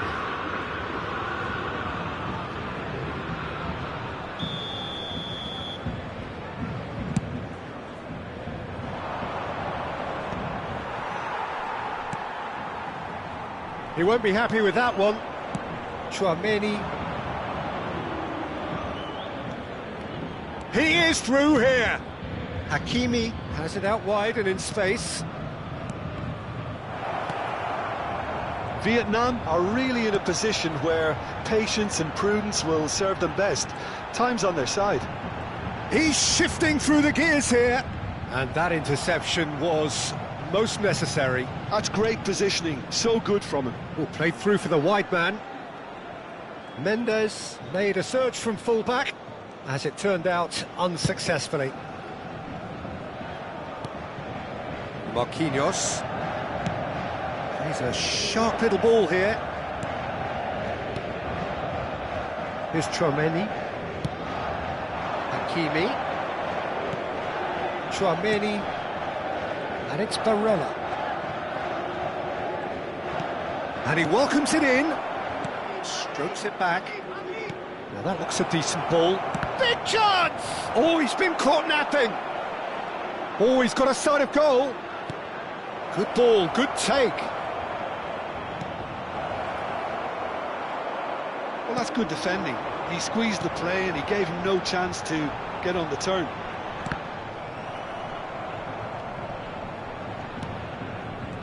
He won't be happy with that one. Tchouaméni. He is through here. Hakimi has it out wide and in space. Vietnam are really in a position where patience and prudence will serve them best. Time's on their side. He's shifting through the gears here. And that interception was most necessary. That's great positioning, so good from him. Oh, played through for the wide man. Mendes made a surge from full-back, as it turned out, unsuccessfully. Marquinhos. He's a sharp little ball here. Here's Tchouaméni. Hakimi. Tchouaméni. And it's Barella. And he welcomes it in. Strokes it back. Now that looks a decent ball. Big chance! Oh, he's been caught napping. Oh, he's got a sight of goal. Good ball, good take. Well, that's good defending. He squeezed the play and he gave him no chance to get on the turn.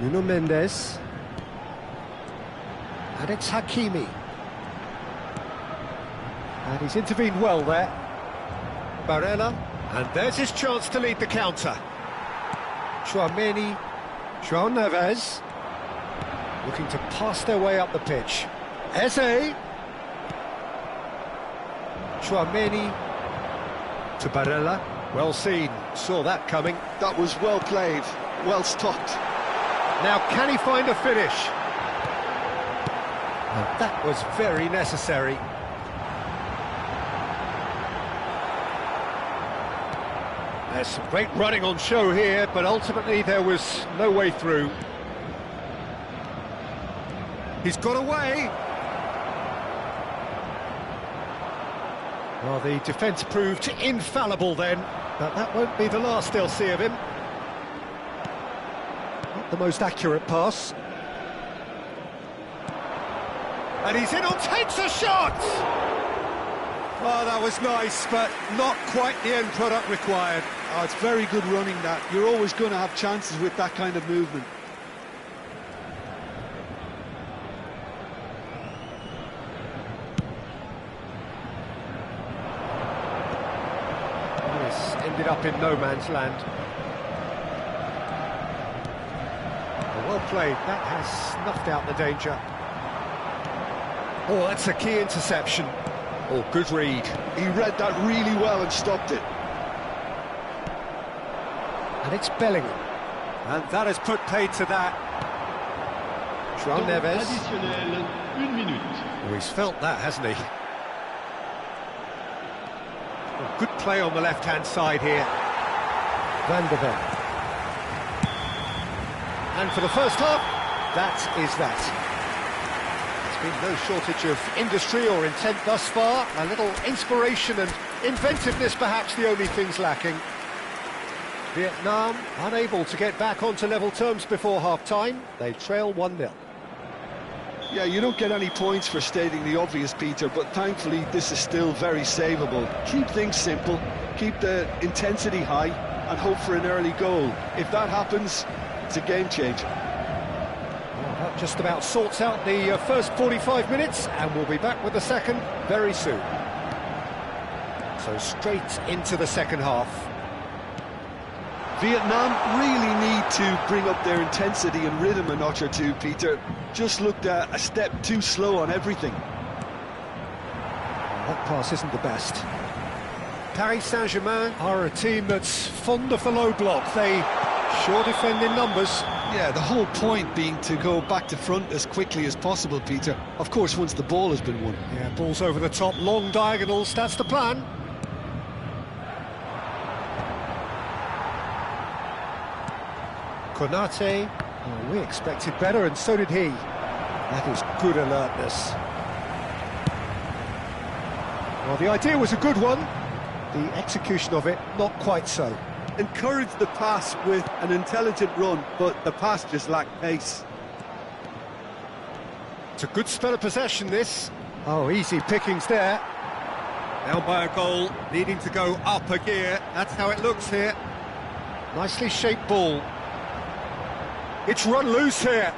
Nuno Mendes. And it's Hakimi. And he's intervened well there. Barella. And there's his chance to lead the counter. Tchouaméni. João Neves. Looking to pass their way up the pitch. Eze. Tchouaméni. To Barella. Well seen. Saw that coming. That was well played, well stopped. Now, can he find a finish? And that was very necessary. There's some great running on show here, but ultimately there was no way through. He's got away. Well, the defence proved infallible then, but that won't be the last they'll see of him. Not the most accurate pass. And he's in or takes a shot! Oh, that was nice, but not quite the end product required. Oh, it's very good running that. You're always going to have chances with that kind of movement. This ended up in no man's land. Well played, that has snuffed out the danger. Oh, that's a key interception. Oh, good read. He read that really well and stopped it. And it's Bellingham. And that has put paid to that. João Neves. Additionnel, 1 minute. Oh, he's felt that, hasn't he? Oh, good play on the left-hand side here. Van der Ven. And for the first half, that is that. There's been no shortage of industry or intent thus far. A little inspiration and inventiveness, perhaps the only things lacking. Vietnam unable to get back onto level terms before half-time. They trail 1-0. Yeah, you don't get any points for stating the obvious, Peter, but thankfully this is still very savable. Keep things simple, keep the intensity high, and hope for an early goal. If that happens, it's a game changer. Well, that just about sorts out the first 45 minutes, and we'll be back with the second very soon. So straight into the second half. Vietnam really need to bring up their intensity and rhythm a notch or two, Peter. Just looked a step too slow on everything. That pass isn't the best. Paris Saint-Germain are a team that's fond of the low block. They sure defend in numbers. Yeah, the whole point being to go back to front as quickly as possible, Peter. Of course, once the ball has been won. Yeah, balls over the top, long diagonals, that's the plan. Konate, oh, we expected better, and so did he. That is good alertness. Well, the idea was a good one. The execution of it, not quite so. Encouraged the pass with an intelligent run, but the pass just lacked pace. It's a good spell of possession, this. Oh, easy pickings there. Down by a goal, needing to go up a gear. That's how it looks here. Nicely shaped ball. It's run loose here.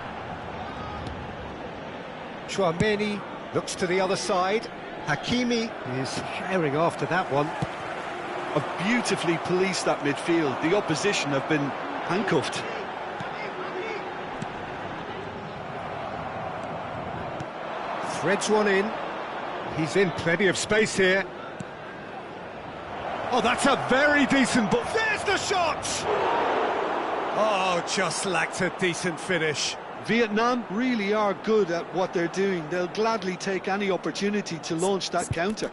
Chouameni looks to the other side. Hakimi is herring after that one. Have beautifully policed that midfield. The opposition have been handcuffed. Threads one in. He's in plenty of space here. Oh, that's a very decent ball. There's the shot! Oh, just lacked a decent finish. Vietnam really are good at what they're doing. They'll gladly take any opportunity to launch that counter.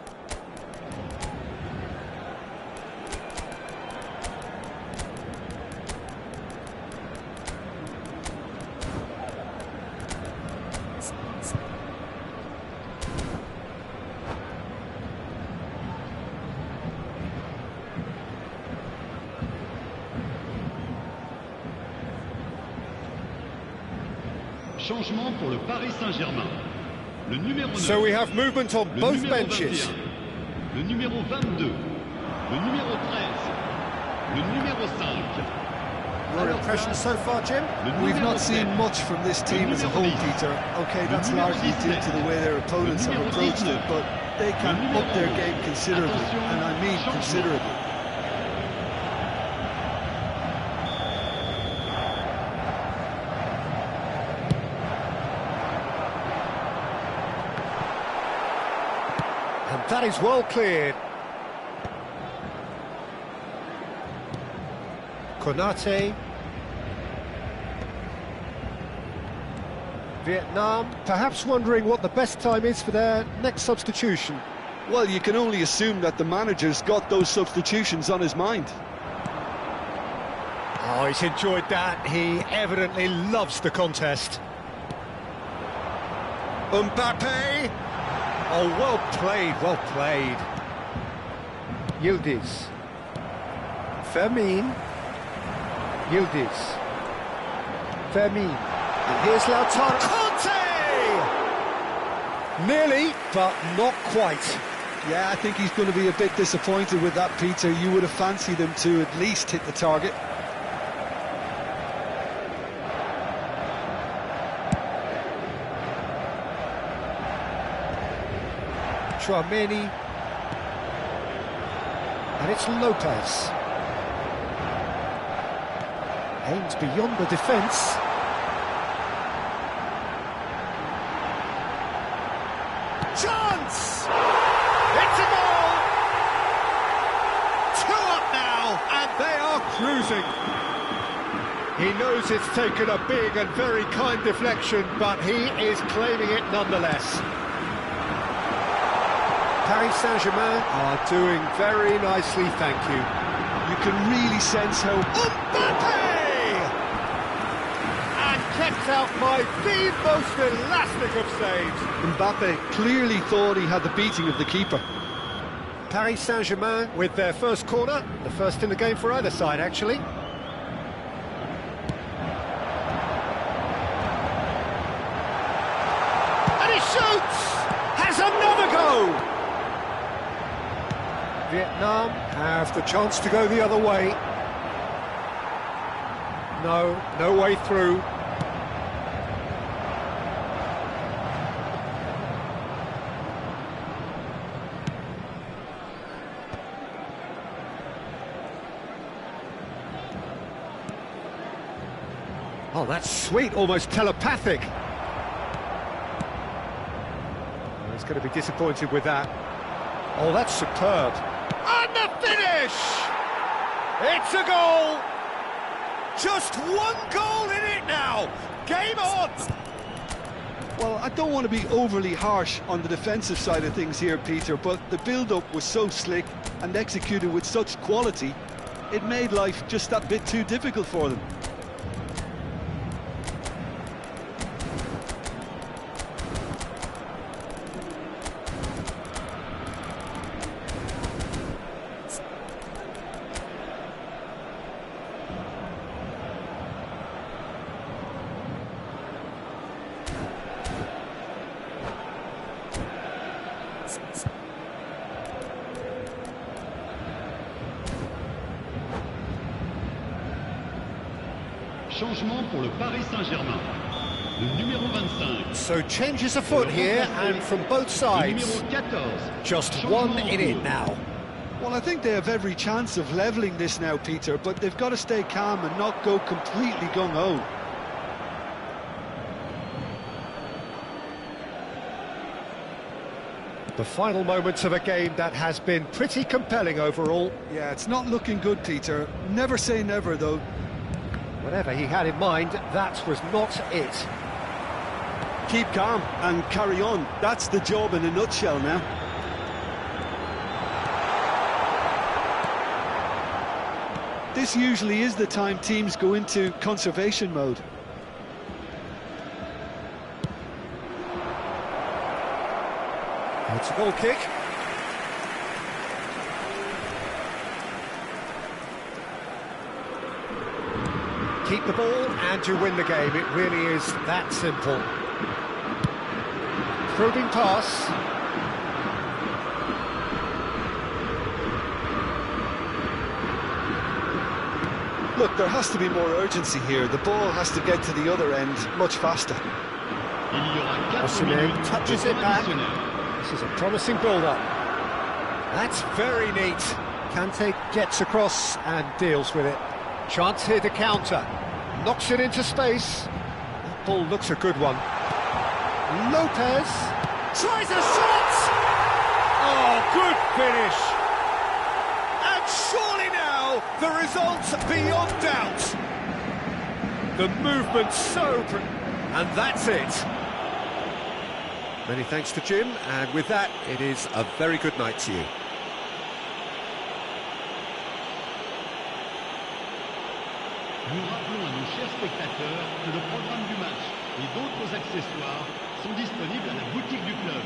Changement pour le Paris Saint-Germain. Le numéro 9. So we have movement on le both numéro benches. 21, le numéro 22, le numéro 13, le numéro 5. Your impressions so far, Jim? We've not seen much from this team as a whole, Peter. OK, that's largely due to the way their opponents have approached it, but they can up their game considerably, and I mean considerably. And that is well cleared. Konate. Vietnam, perhaps wondering what the best time is for their next substitution. Well, you can only assume that the manager's got those substitutions on his mind. Oh, he's enjoyed that. He evidently loves the contest. Mbappe. Oh, well played, well played. Yildiz. Fermin. Yildiz. Fermin. And here's Lautaro. Conte! Nearly, but not quite. Yeah, I think he's going to be a bit disappointed with that, Peter. You would have fancied him to at least hit the target. Tchouameni. And it's Lopez. Aims beyond the defence. Chance! It's a goal! 2 up now, and they are cruising. He knows it's taken a big and very kind deflection, but he is claiming it nonetheless. Paris Saint-Germain are doing very nicely, thank you. You can really sense how... Mbappe! And kept out by the most elastic of saves. Mbappe clearly thought he had the beating of the keeper. Paris Saint-Germain with their first corner, the first in the game for either side, actually. And he shoots! Has another go! Vietnam have the chance to go the other way. No way through. Oh, that's sweet, almost telepathic. Oh, he's going to be disappointed with that. Oh, that's superb. And the finish! It's a goal! Just 1 goal in it now! Game on! Well, I don't want to be overly harsh on the defensive side of things here, Peter, but the build-up was so slick and executed with such quality, it made life just that bit too difficult for them. Changement pour le Paris Saint-Germain. Le numéro 25. So changes afoot here, and from both sides. Le numéro 14. Just Changement one in it now. Well, I think they have every chance of levelling this now, Peter, but they've got to stay calm and not go completely gung-ho. The final moments of a game that has been pretty compelling overall. Yeah, it's not looking good, Peter. Never say never, though. Whatever he had in mind, that was not it. Keep calm and carry on. That's the job in a nutshell now. This usually is the time teams go into conservation mode. It's a goal kick. Keep the ball and you win the game. It really is that simple. Probing pass. Look, there has to be more urgency here. The ball has to get to the other end much faster. Il y aura 4 Osimhen minutes touches de it temps back. additionnel. This is a promising build-up. That's very neat. Kante gets across and deals with it. Chance here to counter. Knocks it into space. That ball looks a good one. Lopez tries a shot! Oh, good finish! And surely now, the result's beyond doubt. The movement so... And that's it. Many thanks to Jim, and with that, it is a very good night to you. Nous rappelons à nos chers spectateurs que le programme du match et d'autres accessoires sont disponibles à la boutique du club.